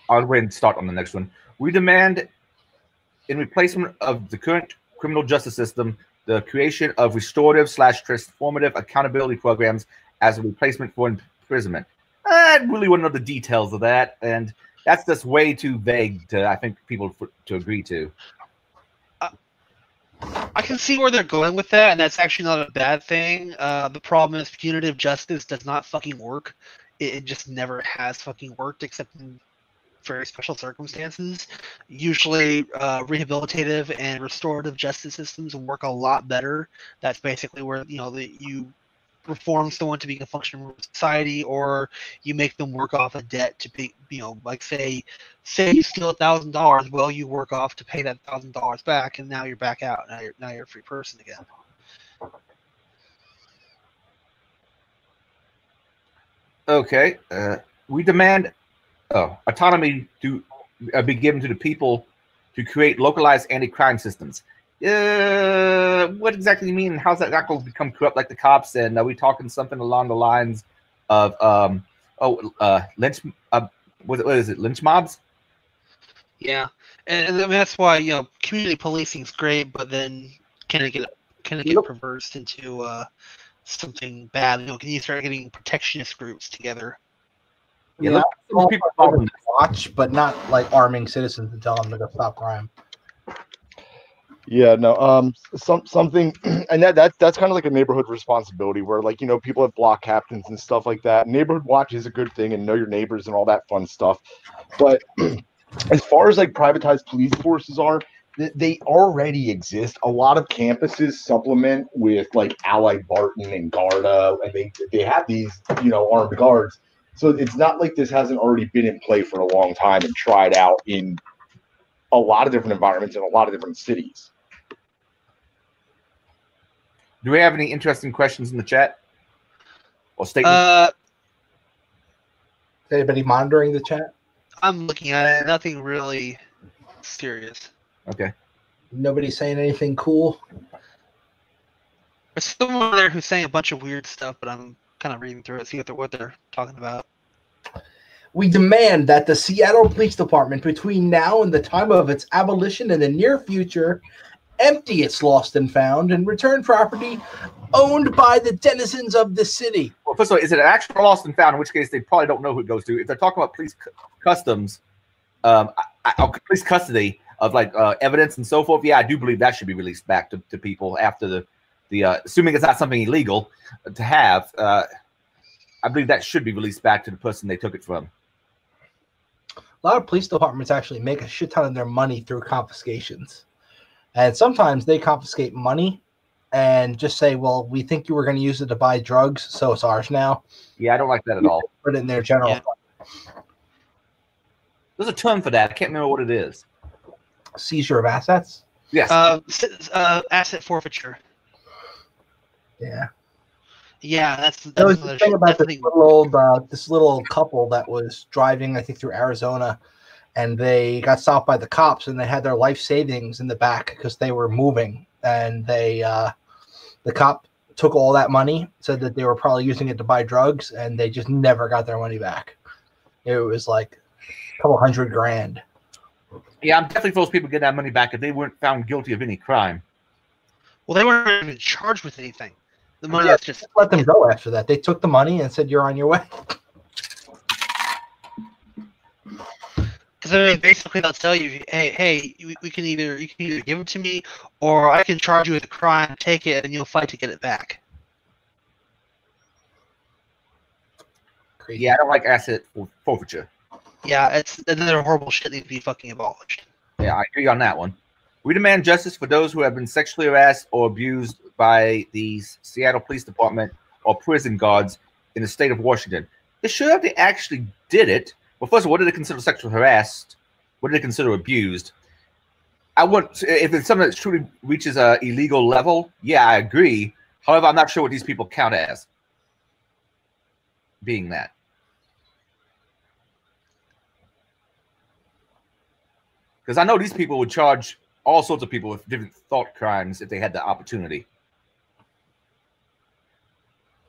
I'll go ahead and start on the next one. We demand, in replacement of the current criminal justice system, the creation of restorative/transformative accountability programs as a replacement for imprisonment. I really want to know the details of that, and that's just way too vague to, I think, people to agree to. I can see where they're going with that, and that's actually not a bad thing. The problem is punitive justice does not fucking work. It just never has fucking worked, except in very special circumstances. Usually, rehabilitative and restorative justice systems work a lot better. That's basically where you reform someone to be a functional member of society, or you make them work off a debt to be, like say you steal $1,000, well, you work off to pay that $1,000 back, and now you're back out. Now you're a free person again. Okay, we demand autonomy to be given to the people to create localized anti-crime systems. What exactly do you mean? How's that not going to become corrupt like the cops? And are we talking something along the lines of lynch? What is it? Lynch mobs? Yeah, and I mean, that's why community policing is great, but then can it get perversed into something bad? Can you start getting protectionist groups together? Yeah, people watch, but not like arming citizens and telling them to go stop crime. Yeah, no, something, and that's kind of like a neighborhood responsibility where, like, people have block captains and stuff like that. Neighborhood watch is a good thing, and know your neighbors and all that fun stuff. But as far as like privatized police forces are, they already exist. A lot of campuses supplement with like Allied Barton and Garda, and they have these armed guards. So it's not like this hasn't already been in play for a long time and tried out in a lot of different environments in a lot of different cities. Do we have any interesting questions in the chat or statements? Is anybody monitoring the chat? I'm looking at it. Nothing really serious. Okay. Nobody saying anything cool? There's someone there who's saying a bunch of weird stuff, but I'm kind of reading through it, see what they're talking about. We demand that the Seattle Police Department, between now and the time of its abolition in the near future, empty its lost and found and return property owned by the denizens of the city. Well, first of all, is it an actual lost and found? In which case, they probably don't know who it goes to. If they're talking about police customs, police custody of like evidence and so forth, yeah, I do believe that should be released back to people after the assuming it's not something illegal to have. I believe that should be released back to the person they took it from. A lot of police departments actually make a shit ton of their money through confiscations. And sometimes they confiscate money and just say, well, we think you were going to use it to buy drugs, so it's ours now. Yeah, I don't like that at all. Put it in their general fund. There's a term for that. I can't remember what it is. Seizure of assets? Yes. Asset forfeiture. Yeah. Yeah, that's There was the thing about this little couple that was driving, I think, through Arizona, and they got stopped by the cops, and they had their life savings in the back because they were moving, and the cop took all that money, said that they were probably using it to buy drugs, and they just never got their money back. It was like a couple $100,000. Yeah, I'm definitely for those people getting that money back if they weren't found guilty of any crime. Well, they weren't even charged with anything. The money Yeah, was just let them go after that. They took the money and said, "You're on your way." Because I mean, basically, they'll tell you, "Hey, you can either give it to me, or I can charge you with a crime, take it, and you'll fight to get it back." Crazy. Yeah, I don't like asset forfeiture. Yeah, it's another horrible shit that needs to be fucking abolished. Yeah, I agree on that one. We demand justice for those who have been sexually harassed or abused by the Seattle Police Department or prison guards in the state of Washington. They're sure if they actually did it. Well, first of all, what do they consider sexually harassed? What do they consider abused? If it's something that truly reaches a illegal level, yeah, I agree. However, I'm not sure what these people count as being that. Because I know these people would charge all sorts of people with different thought crimes if they had the opportunity.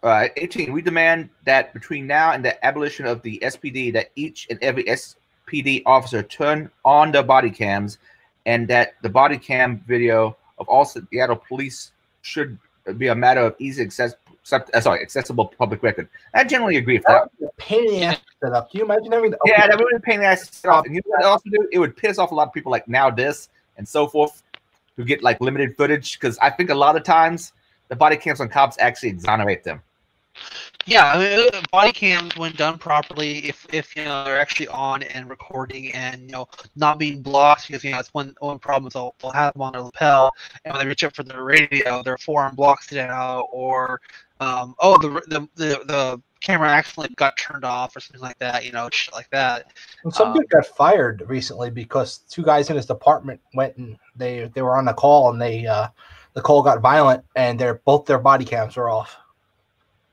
All right, 18. We demand that between now and the abolition of the SPD, that each and every SPD officer turn on their body cams, and that the body cam video of all Seattle police should be a matter of easy accessible public record. I generally agree with that. Pain in the ass set up. Do you imagine having to Yeah, that would be a pain in the ass to set off. And you know what it also do? It would piss off a lot of people like Now This and so forth who get like limited footage, because I think a lot of times the body cams on cops actually exonerate them. Yeah, I mean, body cams, when done properly, if you know they're actually on and recording and not being blocked, because it's one problem is they'll have them on their lapel, and when they reach up for their radio, their forearm blocks it out, or the camera accidentally got turned off or something like that, shit like that. And some dude got fired recently because two guys in his department went and they were on a call, and the call got violent, and both their body cams were off.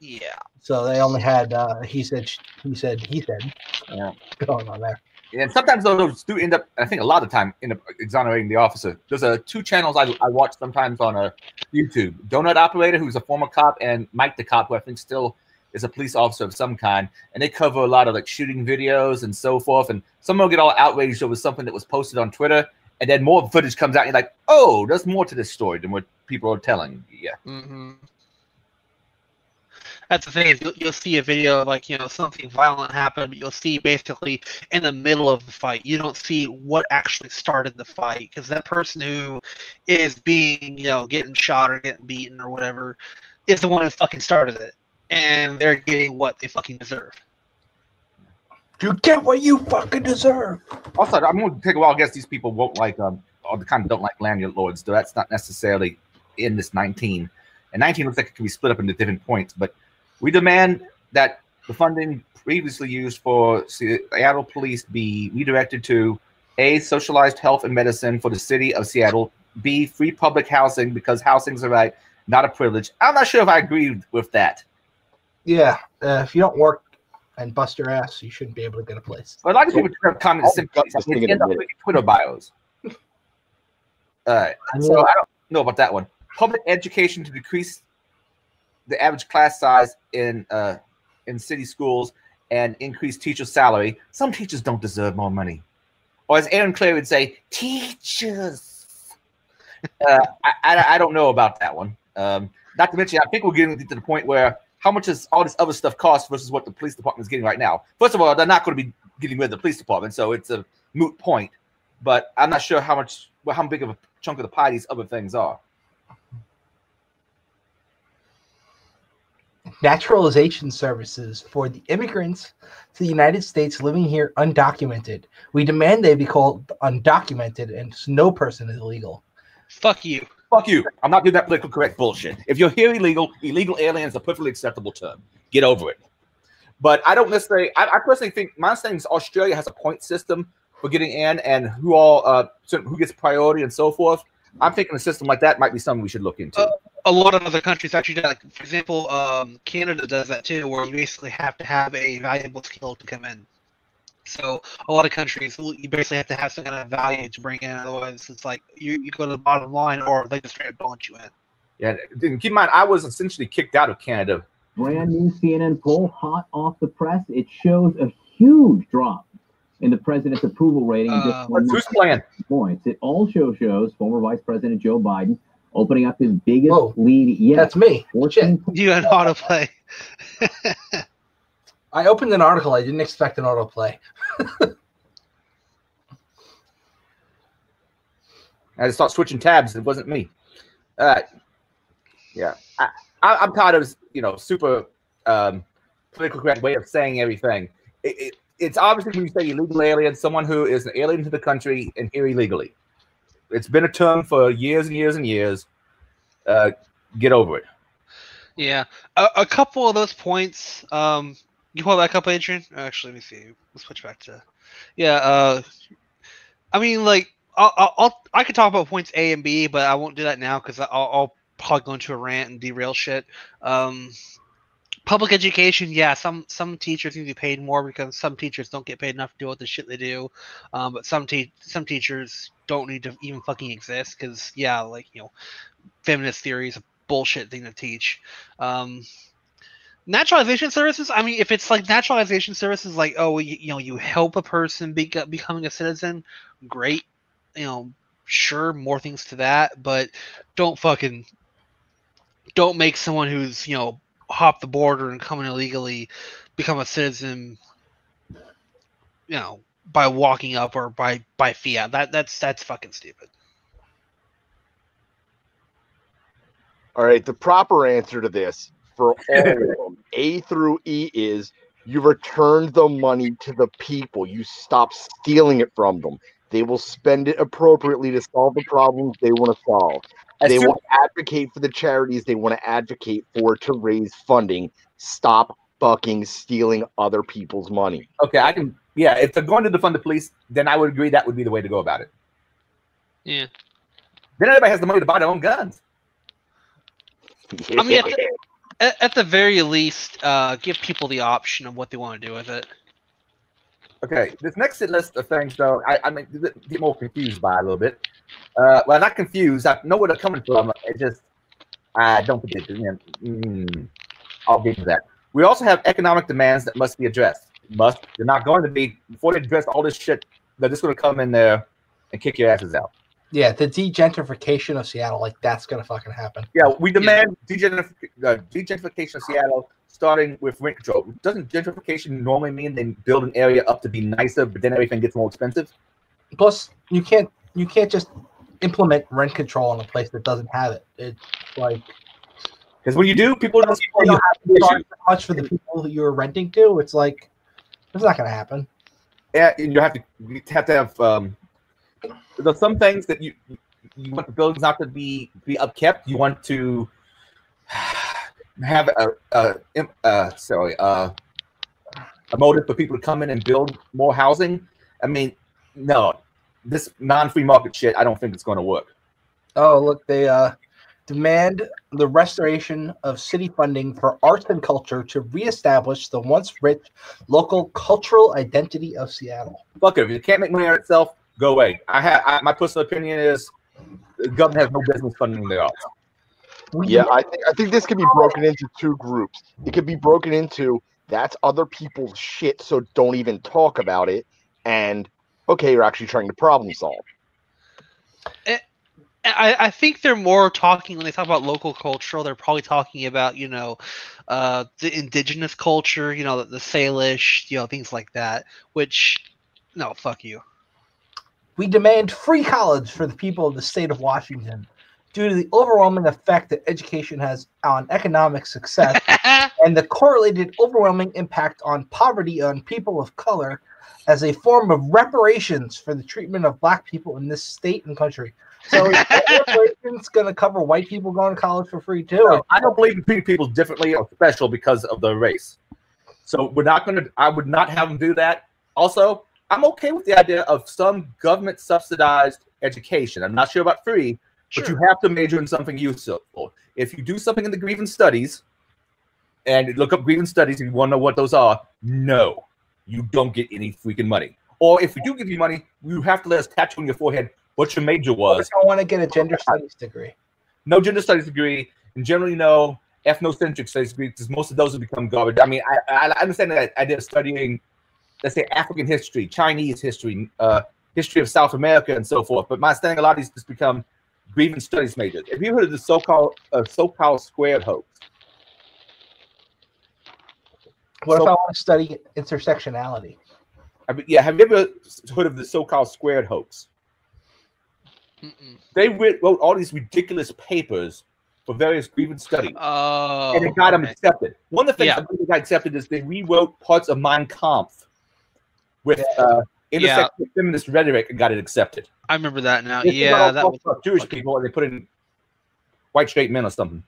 Yeah. So they only had he said Yeah. going on there. And sometimes those do end up, I think a lot of the time, end up exonerating the officer. There's two channels I watch sometimes on YouTube. Donut Operator, who's a former cop, and Mike the Cop, who I think still is a police officer of some kind. And they cover a lot of like shooting videos and so forth. And someone will get all outraged over something that was posted on Twitter. And then more footage comes out and you're like, oh, there's more to this story than what people are telling. Yeah. Mm-hmm. That's the thing, is you'll see a video of like, something violent happened, but you'll see basically in the middle of the fight. You don't see what actually started the fight, because that person who is being, getting shot or getting beaten or whatever is the one who fucking started it. And they're getting what they fucking deserve. You get what you fucking deserve. Also, I'm going to take a while. I guess these people won't like, or the kind of don't like landlords, though that's not necessarily in this 19. And 19 looks like it can be split up into different points, but we demand that the funding previously used for Seattle Police be redirected to A, socialized health and medicine for the city of Seattle, B, free public housing, because housing's a right, not a privilege. I'm not sure if I agree with that. Yeah, if you don't work and bust your ass, you shouldn't be able to get a place. But a lot of people have commented simply end up with Twitter bios. So I don't know about that one. Public education to decrease the average class size in city schools and increase teacher salary. Some teachers don't deserve more money. Or as Aaron Clary would say, teachers. I don't know about that one. Not to mention, I think we're getting to the point where how much does all this other stuff cost versus what the police department is getting right now? First of all, they're not going to be getting rid of the police department, so it's a moot point. But I'm not sure how big of a chunk of the pie these other things are. Naturalization services for the immigrants to the United States living here undocumented. We demand they be called undocumented, and no person is illegal. Fuck you. Fuck you. I'm not doing that politically correct bullshit. If you're here illegal alien is a perfectly acceptable term. Get over it. But I don't necessarily, I personally think, my understanding is Australia has a point system for getting in and who gets priority and so forth. I'm thinking a system like that might be something we should look into. A lot of other countries actually do that. Like, for example, Canada does that too, where you basically have to have a valuable skill to come in. So a lot of countries, you basically have to have some kind of value to bring in. Otherwise, it's like you go to the bottom line, or they just straight up don't let you in. Yeah, keep in mind, I was essentially kicked out of Canada. Brand new CNN poll, hot off the press. It shows a huge drop in the president's approval rating. Who's playing? Points. It also shows former Vice President Joe Biden opening up his biggest lead yet. That's me. You had autoplay. I opened an article. I didn't expect an autoplay. I just start switching tabs. It wasn't me. Yeah, I'm tired of super political correct way of saying everything. It's obviously when you say illegal alien, someone who is an alien to the country and here illegally. It's been a term for years and years and years. Get over it. Yeah, a couple of those points. You pull back up, Adrian? Actually, let me see. Let's switch back to. Yeah. I mean, like, I could talk about points A and B, but I won't do that now because I'll probably go into a rant and derail shit. Public education, yeah, some teachers need to be paid more because some teachers don't get paid enough to do what the shit they do. But some teachers don't need to even fucking exist because, yeah, like, feminist theory is a bullshit thing to teach. Naturalization services, I mean, if it's like naturalization services, like, oh, you help a person becoming a citizen, great. Sure, more things to that, but don't make someone who's, hop the border and come in illegally become a citizen by walking up or by fiat. That's fucking stupid. All right, the proper answer to this for all of them, A through E, is you returned the money to the people. You stop stealing it from them. They will spend it appropriately to solve the problems they want to solve. They will advocate for the charities they want to advocate for to raise funding. Stop fucking stealing other people's money. Okay, if they're going to defund the police, then I would agree that would be the way to go about it. Yeah. Then everybody has the money to buy their own guns. I mean, at the very least, give people the option of what they want to do with it. Okay, this next list of things, though, I mean, get more confused by a little bit. Well, not confused. I know where they're coming from. It just, I don't think it. I'll get to that. We also have economic demands that must be addressed. They're not going to be, before they address all this shit, they're just going to come in there and kick your asses out. Yeah, the degentrification of Seattle, like that's going to fucking happen. Yeah, we demand degentrification of Seattle, starting with rent control. Doesn't gentrification normally mean they build an area up to be nicer, but then everything gets more expensive? Plus, you can't just implement rent control in a place that doesn't have it. It's like, because when you do, people don't have to charge much for the people you're renting to. It's like, it's not going to happen. Yeah, and you have to have. There's some things that you want the buildings not to be upkept. You want to have a motive for people to come in and build more housing. I mean, no, this non-free market shit, I don't think it's going to work. Oh, look, they demand the restoration of city funding for arts and culture to reestablish the once rich local cultural identity of Seattle. Fuck it, if it can't make money on itself, go away. My personal opinion is the government has no business funding the arts. Yeah, I think this can be broken into two groups. It could be broken into that's other people's shit, so don't even talk about it. And okay, you're actually trying to problem solve. I think they're more talking when they talk about local cultural. They're probably talking about the indigenous culture, the Salish, things like that. Which, no, fuck you. We demand free college for the people of the state of Washington due to the overwhelming effect that education has on economic success and the correlated overwhelming impact on poverty on people of color as a form of reparations for the treatment of black people in this state and country. So reparations going to cover white people going to college for free too? No, I don't believe in treating people differently or special because of the race. So I would not have them do that. Also, I'm okay with the idea of some government-subsidized education. I'm not sure about free, but you have to major in something useful. If you do something in the grievance studies and look up grievance studies and you want to know what those are, no, you don't get any freaking money. Or if we do give you money, you have to let us tattoo on your forehead what your major was. I want to get a gender studies degree. No gender studies degree, and generally no ethnocentric studies degree, because most of those have become garbage. I mean, I understand that I did studying, let's say, African history, Chinese history, history of South America, and so forth. But my understanding, a lot of these just become grievance studies majors. Have you heard of the so-called squared hoax? What if I want to study intersectionality? Have you ever heard of the so-called squared hoax? Mm-mm. They wrote all these ridiculous papers for various grievance studies, and it got them accepted. One of the things that got accepted is they rewrote parts of Mein Kampf with intersectional feminist rhetoric and got it accepted. I remember that now. That was Jewish people, and they put in white straight men or something.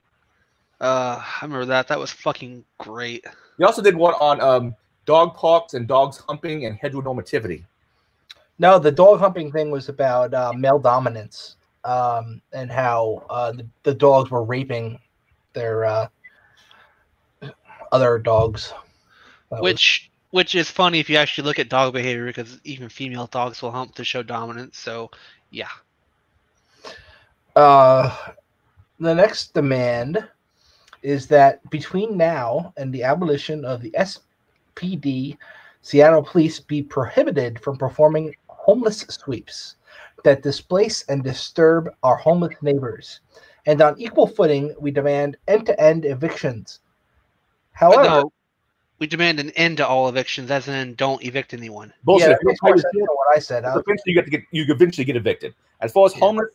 I remember that. That was fucking great. They also did one on dog parks and dogs humping and heteronormativity. No, the dog humping thing was about male dominance and how the dogs were raping their other dogs. Which is funny if you actually look at dog behavior, because even female dogs will hump to show dominance. So, yeah. The next demand is that between now and the abolition of the SPD, Seattle police be prohibited from performing homeless sweeps that displace and disturb our homeless neighbors. And on equal footing, we demand end-to-end evictions. However, We demand an end to all evictions, as in don't evict anyone. Bullshit. Yeah, If you that's don't pay what your I said. eventually you eventually get evicted. As far as homeless,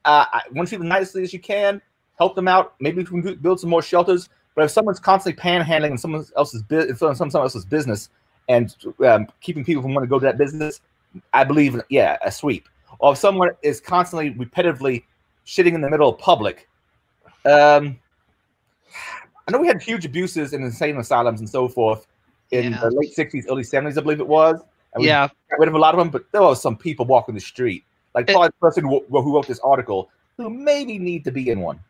want to be the nicest as you can, help them out. Maybe we can build some more shelters. But if someone's constantly panhandling in someone else's business and keeping people from wanting to go to that business, I believe, a sweep. Or if someone is constantly, repetitively shitting in the middle of public. I know we had huge abuses in insane asylums and so forth in the late 60s, early 70s, I believe it was. And we got rid of a lot of them, but there was some people walking the street. Like probably the person who wrote this article who maybe need to be in one.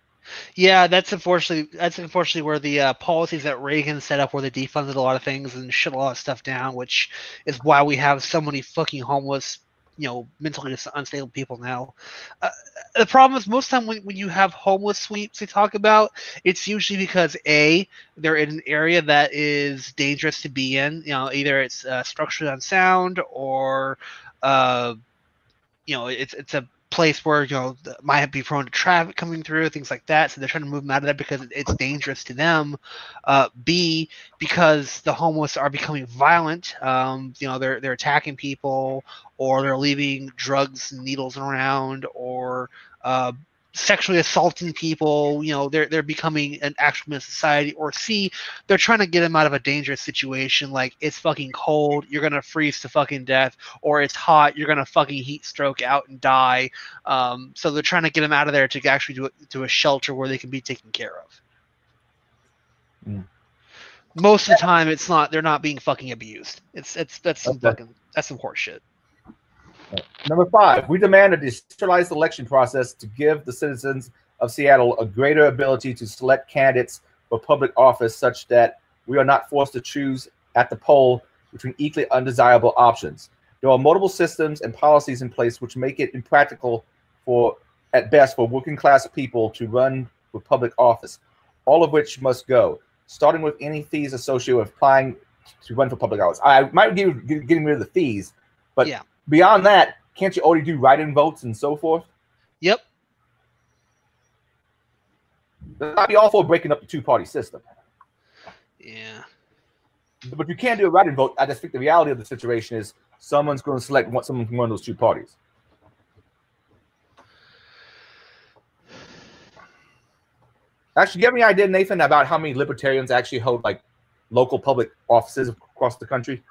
Yeah, that's unfortunately where the policies that Reagan set up, where they defunded a lot of things and shut a lot of stuff down, which is why we have so many fucking homeless, mentally unstable people now. The problem is most of the time when you have homeless sweeps they talk about, it's usually because A, they're in an area that is dangerous to be in. Either it's structurally unsound or it's a place where might be prone to traffic coming through, things like that. So they're trying to move them out of there because it's dangerous to them. B, because the homeless are becoming violent. They're attacking people, or they're leaving drugs and needles around, or sexually assaulting people. They're becoming an actual menace to society. Or C, they're trying to get them out of a dangerous situation, like it's fucking cold, you're gonna freeze to fucking death, or it's hot, you're gonna fucking heat stroke out and die. So they're trying to get them out of there to actually do a shelter where they can be taken care of. Most of the time they're not being fucking abused. That's some horse shit. Number 5, we demand a decentralized election process to give the citizens of Seattle a greater ability to select candidates for public office, such that we are not forced to choose at the poll between equally undesirable options. There are multiple systems and policies in place which make it impractical at best for working class people to run for public office, all of which must go, starting with any fees associated with applying to run for public office. I might be getting rid of the fees, but beyond that, can't you already do write-in votes and so forth? Yep. I'd be all for breaking up the two-party system. Yeah. But you can't do a write-in vote. I just think the reality of the situation is someone's going to select someone from one of those two parties. Actually, do you have any idea, Nathan, about how many libertarians actually hold local public offices across the country?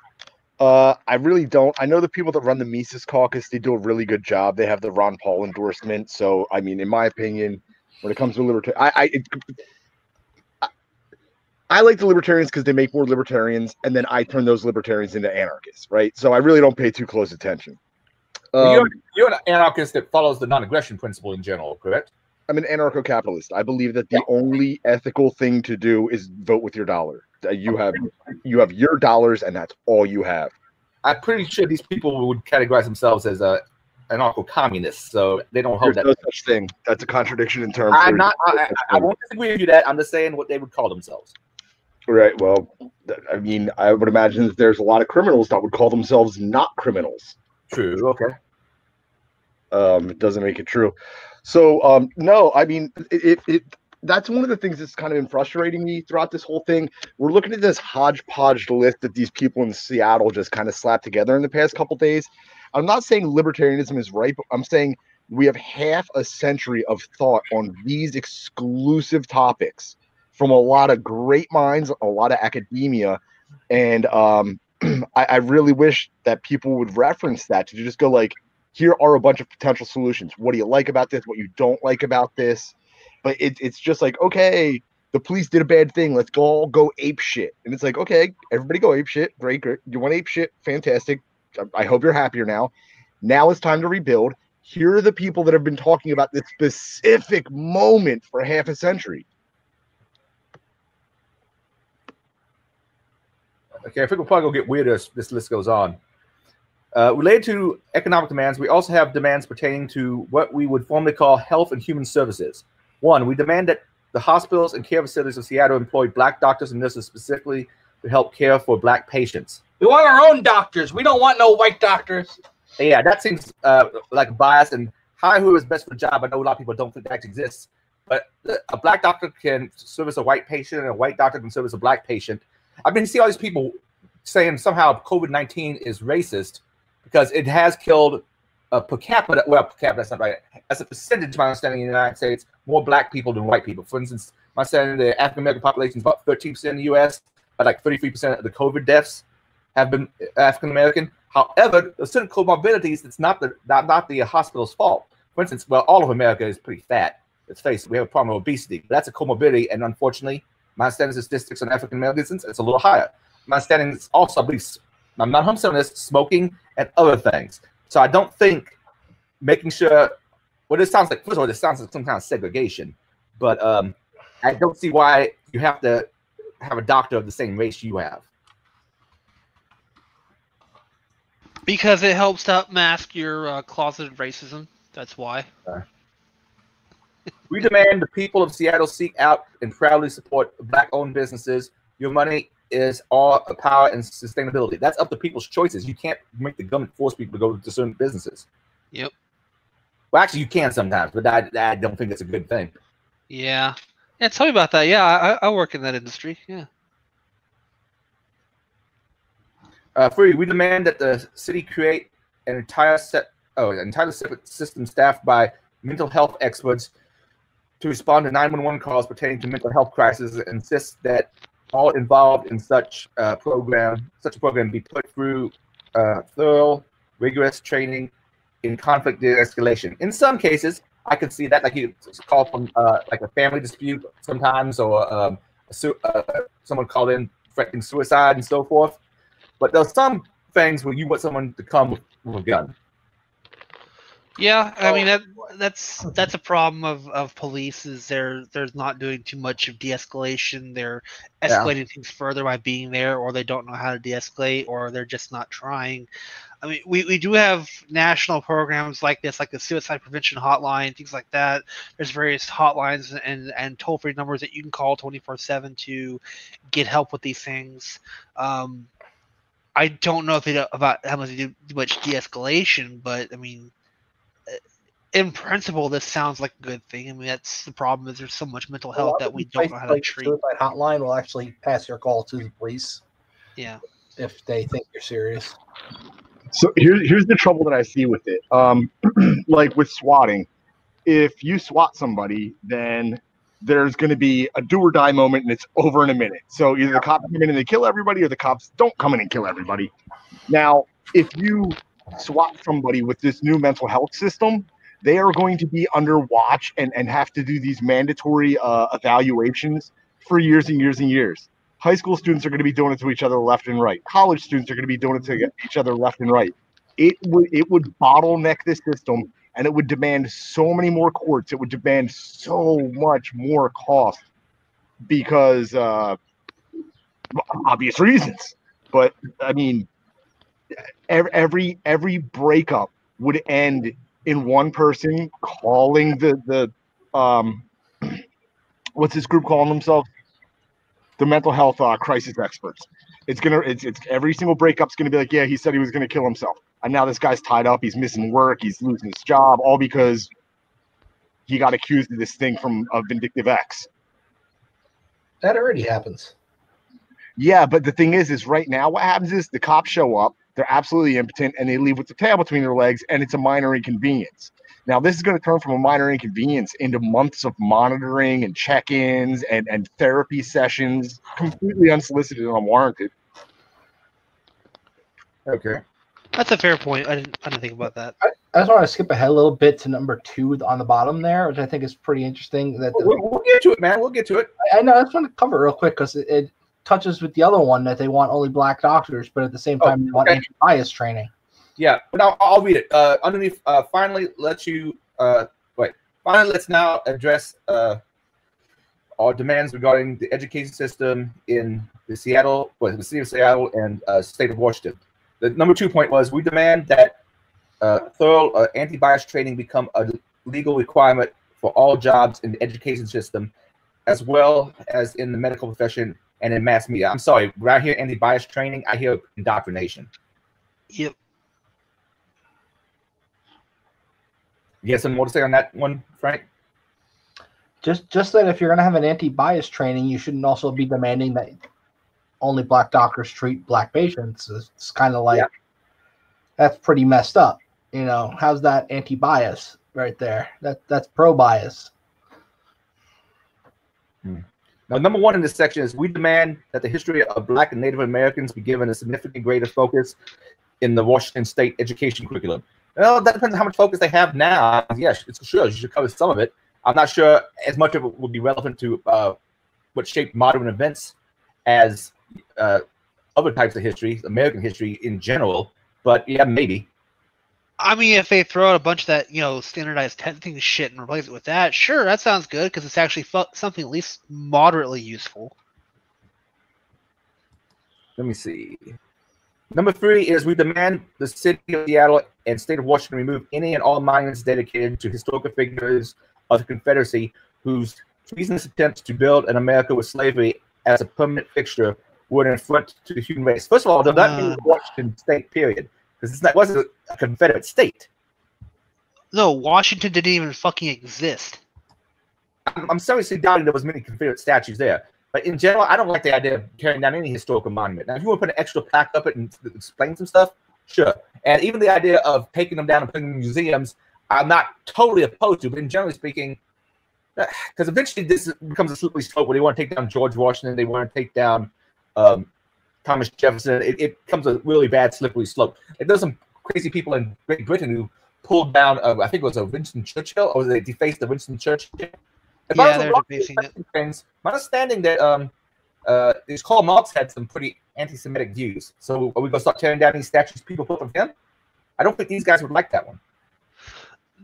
I really don't. I know the people that run the Mises Caucus, they do a really good job. They have the Ron Paul endorsement. So, I mean, in my opinion, when it comes to libertarian, I like the libertarians because they make more libertarians, and then I turn those libertarians into anarchists, right? So I really don't pay too close attention. You're an anarchist that follows the non-aggression principle in general, correct? I'm an anarcho-capitalist. I believe that the only ethical thing to do is vote with your dollar. You have your dollars, and that's all you have. I'm pretty sure these people would categorize themselves as anarcho-communists, so they don't hold that. There's no such thing. That's a contradiction in terms. I won't disagree with you that. I'm just saying what they would call themselves. Right. Well, I mean, I would imagine that there's a lot of criminals that would call themselves not criminals. True. Okay. It doesn't make it true. So, no, I mean, that's one of the things that's kind of been frustrating me throughout this whole thing. We're looking at this hodgepodge list that these people in Seattle just kind of slapped together in the past couple days. I'm not saying libertarianism is right, but I'm saying we have half a century of thought on these exclusive topics from a lot of great minds, a lot of academia. And I really wish that people would reference that to just go like, here are a bunch of potential solutions. What do you like about this? What you don't like about this? But it's just like, okay, the police did a bad thing. Let's all go ape shit. And it's like, okay, everybody go ape shit. Great. You want ape shit? Fantastic. I hope you're happier now. Now it's time to rebuild. Here are the people that have been talking about this specific moment for half a century. Okay, I think we'll probably go get weirder as this list goes on. Related to economic demands, we also have demands pertaining to what we would formally call health and human services. 1, we demand that the hospitals and care facilities of Seattle employ Black doctors and nurses specifically to help care for Black patients. We want our own doctors. We don't want no white doctors. Yeah, that seems like bias, and hire who is best for the job. I know a lot of people don't think that exists, but a Black doctor can service a white patient, and a white doctor can service a Black patient. I've been seeing all these people saying somehow COVID-19 is racist because it has killed per capita. Well, per capita, that's not right. As a percentage, my understanding in the United States, more black people than white people. For instance, my understanding the African American population is about 13% in the U.S., but like 33% of the COVID deaths have been African American. However, there's certain comorbidities. It's not the hospital's fault. For instance, well, all of America is pretty fat. Let's face it, we have a problem with obesity. But that's a comorbidity, and unfortunately, my understanding of statistics on African Americans, it's a little higher. My understanding is also, I believe, I'm not 100% on this, smoking and other things. So I don't think making sure, well, this sounds like, first of all, this sounds like some kind of segregation, but I don't see why you have to have a doctor of the same race you have. Because it helps to mask your closeted racism. That's why. We demand the people of Seattle seek out and proudly support Black-owned businesses. Your money is all power and sustainability. That's up to people's choices. You can't make the government force people to go to certain businesses. Yep. Well, actually, you can sometimes, but I don't think it's a good thing. Yeah. Yeah, tell me about that. Yeah, I work in that industry. Yeah. Free. We demand that the city create an entirely separate system staffed by mental health experts to respond to 911 calls pertaining to mental health crises, and insist that all involved in such a program be put through thorough, rigorous training in conflict de-escalation. In some cases, I can see that, like you call from like a family dispute sometimes, or someone called in threatening suicide and so forth. But there's some things where you want someone to come with a gun. Yeah, I mean that's a problem of police, is they're not doing too much of de-escalation. They're escalating things further by being there, or they don't know how to de-escalate, or they're just not trying. I mean, we do have national programs like this, like the suicide prevention hotline, things like that. There's various hotlines and toll-free numbers that you can call 24/7 to get help with these things. I don't know if about how much they do much de-escalation, but I mean, in principle, this sounds like a good thing. I mean, that's the problem, is there's so much mental health that we don't know how to treat. Suicide hotline will actually pass your call to the police. Yeah. If they think you're serious. So here's the trouble that I see with it. Like with swatting, if you swat somebody, then there's going to be a do or die moment, and it's over in a minute. So either the cops come in and they kill everybody, or the cops don't come in and kill everybody. Now, if you swat somebody with this new mental health system, they are going to be under watch and have to do these mandatory evaluations for years and years and years. High school students are going to be doing it to each other left and right. College students are going to be doing it to each other left and right. It would bottleneck this system, and it would demand so many more courts. It would demand so much more cost because obvious reasons. But I mean, every breakup would end in one person calling the what's this group calling themselves? The mental health crisis experts. It's every single breakup's gonna be like, yeah, he said he was gonna kill himself, and now this guy's tied up, he's missing work, he's losing his job, all because he got accused of this thing from a vindictive ex. That already happens. Yeah, but the thing is right now what happens is the cops show up, they're absolutely impotent, and they leave with the tail between their legs, and it's a minor inconvenience. Now, this is going to turn from a minor inconvenience into months of monitoring and check-ins and therapy sessions, completely unsolicited and unwarranted. Okay. That's a fair point. I didn't think about that. I just want to skip ahead a little bit to number 2 on the bottom there, which I think is pretty interesting. We'll get to it, man. We'll get to it. I know. I just want to cover it real quick because it touches with the other one, that they want only black doctors, but at the same time, they want anti-bias training. Yeah, but I'll read it. Underneath, finally, let's now address our demands regarding the education system in the city of Seattle and state of Washington. The number 2 point was, we demand that thorough anti-bias training become a legal requirement for all jobs in the education system, as well as in the medical profession and in mass media. I'm sorry, when I hear anti-bias training, I hear indoctrination. Yep. You have some more to say on that one, Frank? Just that if you're going to have an anti-bias training, you shouldn't also be demanding that only black doctors treat black patients. It's kind of like, that's pretty messed up. You know, how's that anti-bias right there? That's pro-bias. Now, number one in this section is we demand that the history of Black and Native Americans be given a significant greater focus in the Washington State education curriculum. Well, that depends on how much focus they have now. Yes, it's sure you should cover some of it. I'm not sure as much of it would be relevant to what shaped modern events as other types of history, American history in general. But yeah, maybe. I mean, if they throw out a bunch of that, you know, standardized testing shit and replace it with that, sure, that sounds good because it's actually something at least moderately useful. Let me see. Number 3 is we demand the city of Seattle and state of Washington remove any and all monuments dedicated to historical figures of the Confederacy whose treasonous attempts to build an America with slavery as a permanent fixture were an affront to the human race. First of all, they're not in Washington State, period. Because it wasn't a Confederate state. No, Washington didn't even fucking exist. I'm seriously doubting there was many Confederate statues there. But in general, I don't like the idea of tearing down any historical monument. Now, if you want to put an extra plaque up it and explain some stuff, sure. And even the idea of taking them down and putting them in museums, I'm not totally opposed to. But in generally speaking, because eventually this becomes a slippery slope where they want to take down George Washington, they want to take down Thomas Jefferson. It becomes a really bad slippery slope. There's some crazy people in Great Britain who pulled down, I think it was a Winston Churchill, or they defaced the Winston Churchill. Yeah, they're defacing it. Things, my understanding that these Karl Marx had some pretty anti-Semitic views. So are we going to start tearing down these statues people put of him? I don't think these guys would like that one.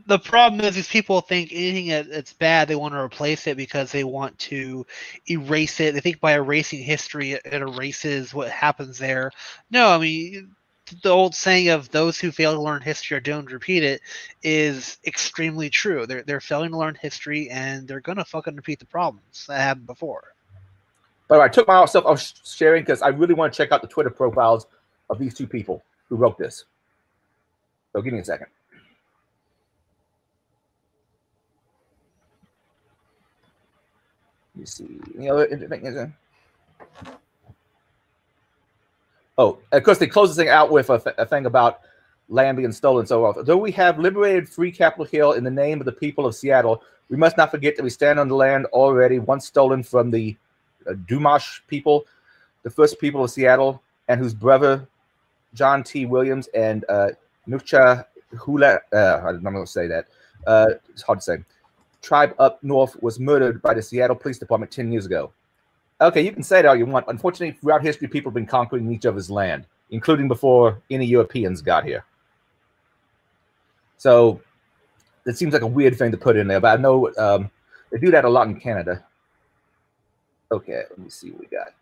The problem is these people think anything that's bad, they want to replace it because they want to erase it. They think by erasing history, it erases what happens there. No, I mean, the old saying of those who fail to learn history are doomed to repeat it is extremely true. They're failing to learn history, and they're going to fucking repeat the problems that happened before. But I took myself off sharing because I really want to check out the Twitter profiles of these two people who wrote this. So give me a second. Let me see. Any other interesting? Oh, of course, they close this thing out with a thing about land being stolen. So, though we have liberated free Capitol Hill in the name of the people of Seattle, we must not forget that we stand on the land already once stolen from the Dumash people, the first people of Seattle, and whose brother John T. Williams and Nucha Hula, I'm not going to say that. It's hard to say. Tribe up north was murdered by the Seattle Police Department 10 years ago. Okay, you can say that all you want. Unfortunately, throughout history, people have been conquering each other's land, including before any Europeans got here. So it seems like a weird thing to put in there, but I know they do that a lot in Canada. Okay, let me see what we got.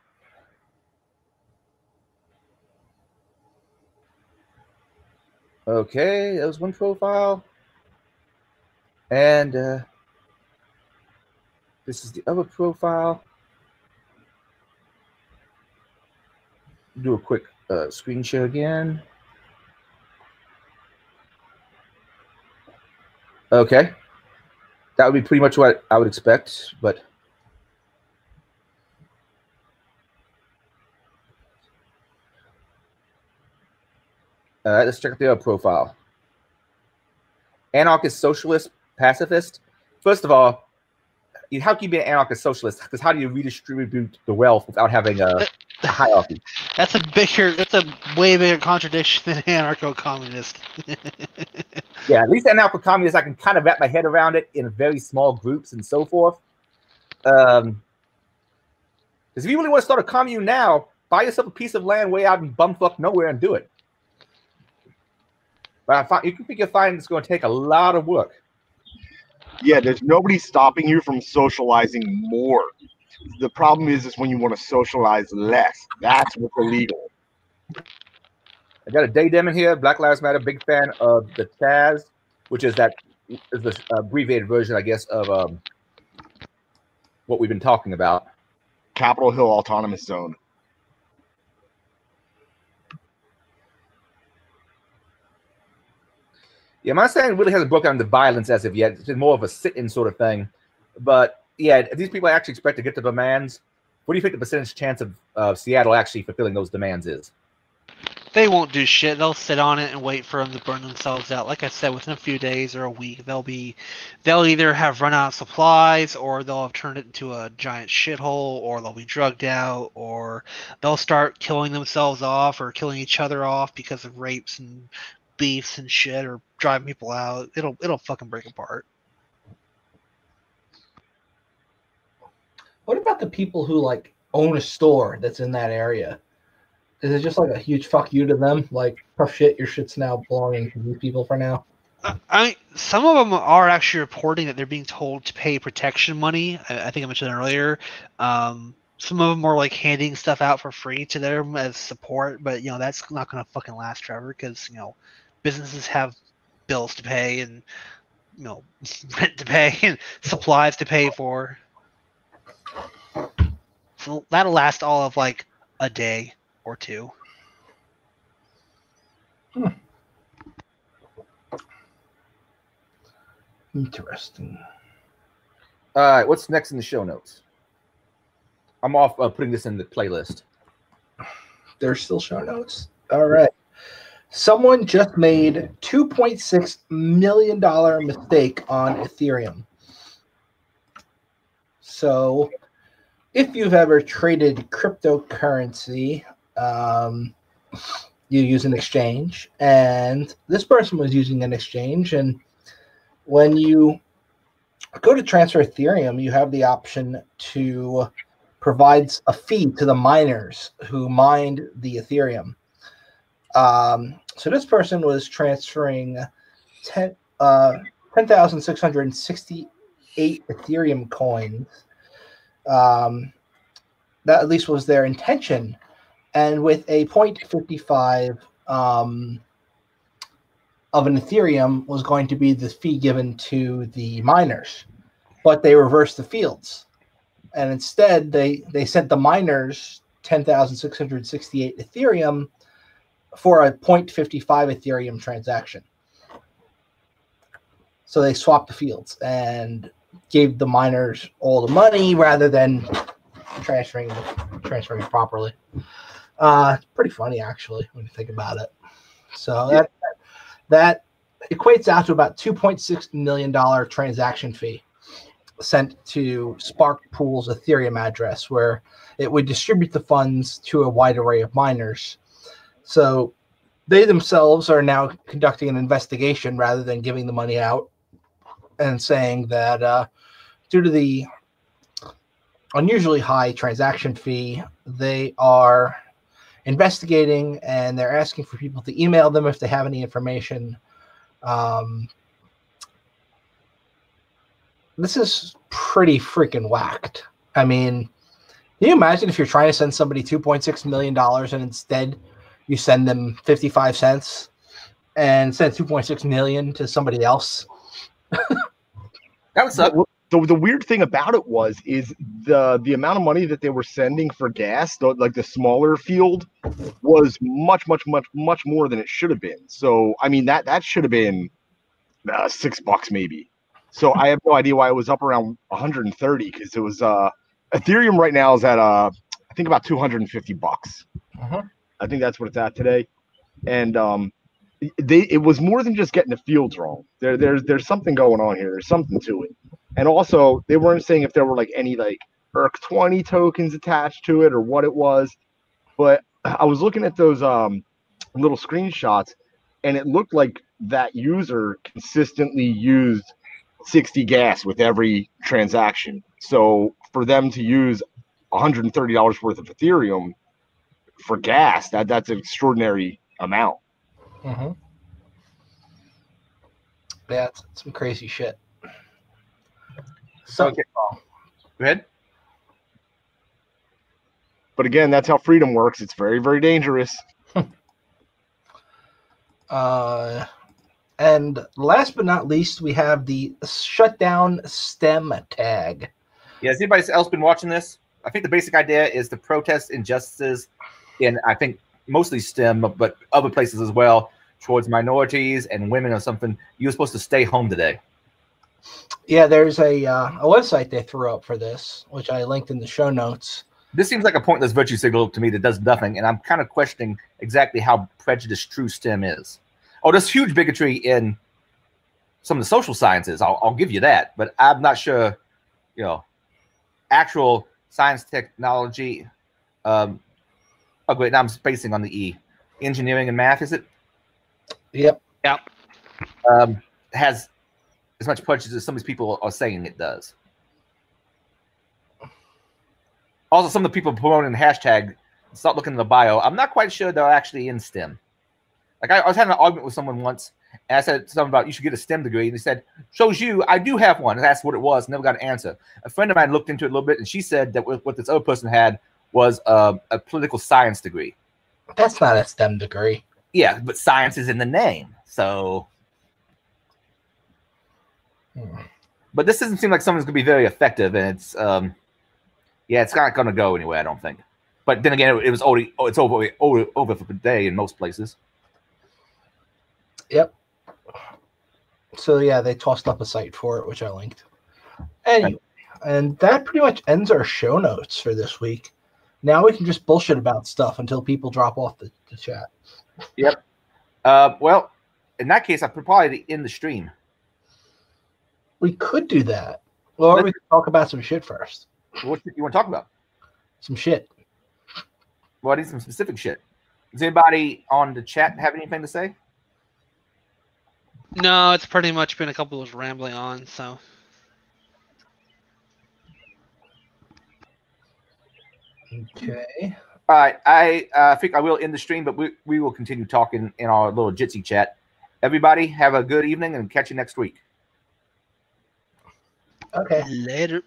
Okay, that was one profile. And this is the other profile. Do a quick screen share again. Okay. That would be pretty much what I would expect, but let's check out the other profile. Anarchist, socialist, pacifist. First of all, how can you be an anarchist socialist? Because how do you redistribute the wealth without having a hierarchy? That's a way bigger contradiction than anarcho-communist. Yeah, at least anarcho-communist, I can kind of wrap my head around it in very small groups and so forth. Because if you really want to start a commune now, buy yourself a piece of land way out in bumfuck nowhere and do it. But you can find it's going to take a lot of work. Yeah, there's nobody stopping you from socializing more. The problem is when you want to socialize less. That's what's illegal. I got a day dem in here. Black Lives Matter. Big fan of the Taz, which is the abbreviated version, I guess, of what we've been talking about. Capitol Hill Autonomous Zone. Yeah, my saying really hasn't broken down the violence as of yet. It's more of a sit-in sort of thing. But yeah, these people actually expect to get the demands What do you think the percentage chance of Seattle actually fulfilling those demands is? They won't do shit. They'll sit on it and wait for them to burn themselves out. Like I said, within a few days or a week, they'll either have run out of supplies, or they'll have turned it into a giant shithole, or they'll be drugged out, or they'll start killing themselves off or killing each other off because of rapes and beefs and shit, or driving people out. It'll fucking break apart. What about the people who like own a store that's in that area? Is it just like a huge fuck you to them? Like, tough shit, your shit's now belonging to these people for now? Some of them are actually reporting that they're being told to pay protection money. I think I mentioned earlier. Some of them are like handing stuff out for free to them as support, but that's not gonna fucking last forever because businesses have bills to pay and rent to pay and supplies to pay for. So that'll last all of like a day or two. Interesting. All right, what's next in the show notes? I'm off putting this in the playlist. There's still show notes. All right. Someone just made $2.6 million mistake on Ethereum. So if you've ever traded cryptocurrency, you use an exchange, and this person was using an exchange, and when you go to transfer Ethereum, you have the option to provide a fee to the miners who mined the Ethereum. So this person was transferring 10,668 Ethereum coins. That at least was their intention. And with a 0.55 of an Ethereum was going to be the fee given to the miners. But they reversed the fields. And instead, they sent the miners 10,668 Ethereum for a 0.55 Ethereum transaction. So they swapped the fields and gave the miners all the money rather than transferring properly. It's pretty funny, actually, when you think about it. So that equates out to about $2.6 million transaction fee sent to Spark Pool's Ethereum address, where it would distribute the funds to a wide array of miners. So they themselves are now conducting an investigation rather than giving the money out, and saying that due to the unusually high transaction fee, they are investigating, and they're asking for people to email them if they have any information. This is pretty freaking whacked. I mean, can you imagine if you're trying to send somebody $2.6 million and instead you send them 55 cents and send 2.6 million to somebody else? That would suck. The weird thing about it is the amount of money that they were sending for gas, like the smaller field, was much more than it should have been. So I mean that should have been $6 maybe. So I have no idea why it was up around 130, because it was Ethereum right now is at I think about $250. I think that's what it's at today, and it was more than just getting the fields wrong. There's something going on here. There's something to it. And also, they weren't saying if there were like any like ERC20 tokens attached to it or what it was. But I was looking at those little screenshots, and it looked like that user consistently used 60 gas with every transaction. So for them to use $130 worth of Ethereum for gas, that's an extraordinary amount. Yeah, it's some crazy shit. So, okay. Go ahead. But again, that's how freedom works. It's very, very dangerous. And last but not least, we have the shutdown STEM tag. Yeah, has anybody else been watching this? I think the basic idea is to protest injustices in, I think, mostly STEM, but other places as well, towards minorities and women or something. You're supposed to stay home today. Yeah, there's a website they threw up for this, which I linked in the show notes. This seems like a pointless virtue signal to me that does nothing, and I'm kind of questioning exactly how prejudiced true STEM is. Oh, there's huge bigotry in some of the social sciences. I'll give you that, but I'm not sure, actual science, technology. Oh, wait, now I'm spacing on the E. Engineering and math, is it? Yep. Yep. Has as much prejudice as some of these people are saying it does. Also, some of the people promoting the hashtag, start looking in the bio, I'm not quite sure they're actually in STEM. Like, I was having an argument with someone once, and I said something about you should get a STEM degree, and they said, shows you, I do have one, and that's what it was, never got an answer. A friend of mine looked into it a little bit, and she said that what this other person had was a political science degree. That's not a STEM degree. Yeah, but science is in the name, so... But this doesn't seem like someone's going to be very effective, and it's... yeah, it's not going to go anywhere, I don't think. But then again, it's over for the day in most places. Yep. So yeah, they tossed up a site for it, which I linked. Anyway, and that pretty much ends our show notes for this week. Now we can just bullshit about stuff until people drop off the chat. Yep. Well, in that case, I could probably end the stream. We could do that. Or we could talk about some shit first. What you want to talk about? Some shit. Well, I need some specific shit. Does anybody on the chat have anything to say? No, it's pretty much been a couple of rambling on, so. Okay. All right. I think I will end the stream, but we will continue talking in our little Jitsi chat. Everybody, have a good evening and catch you next week. Okay. Later.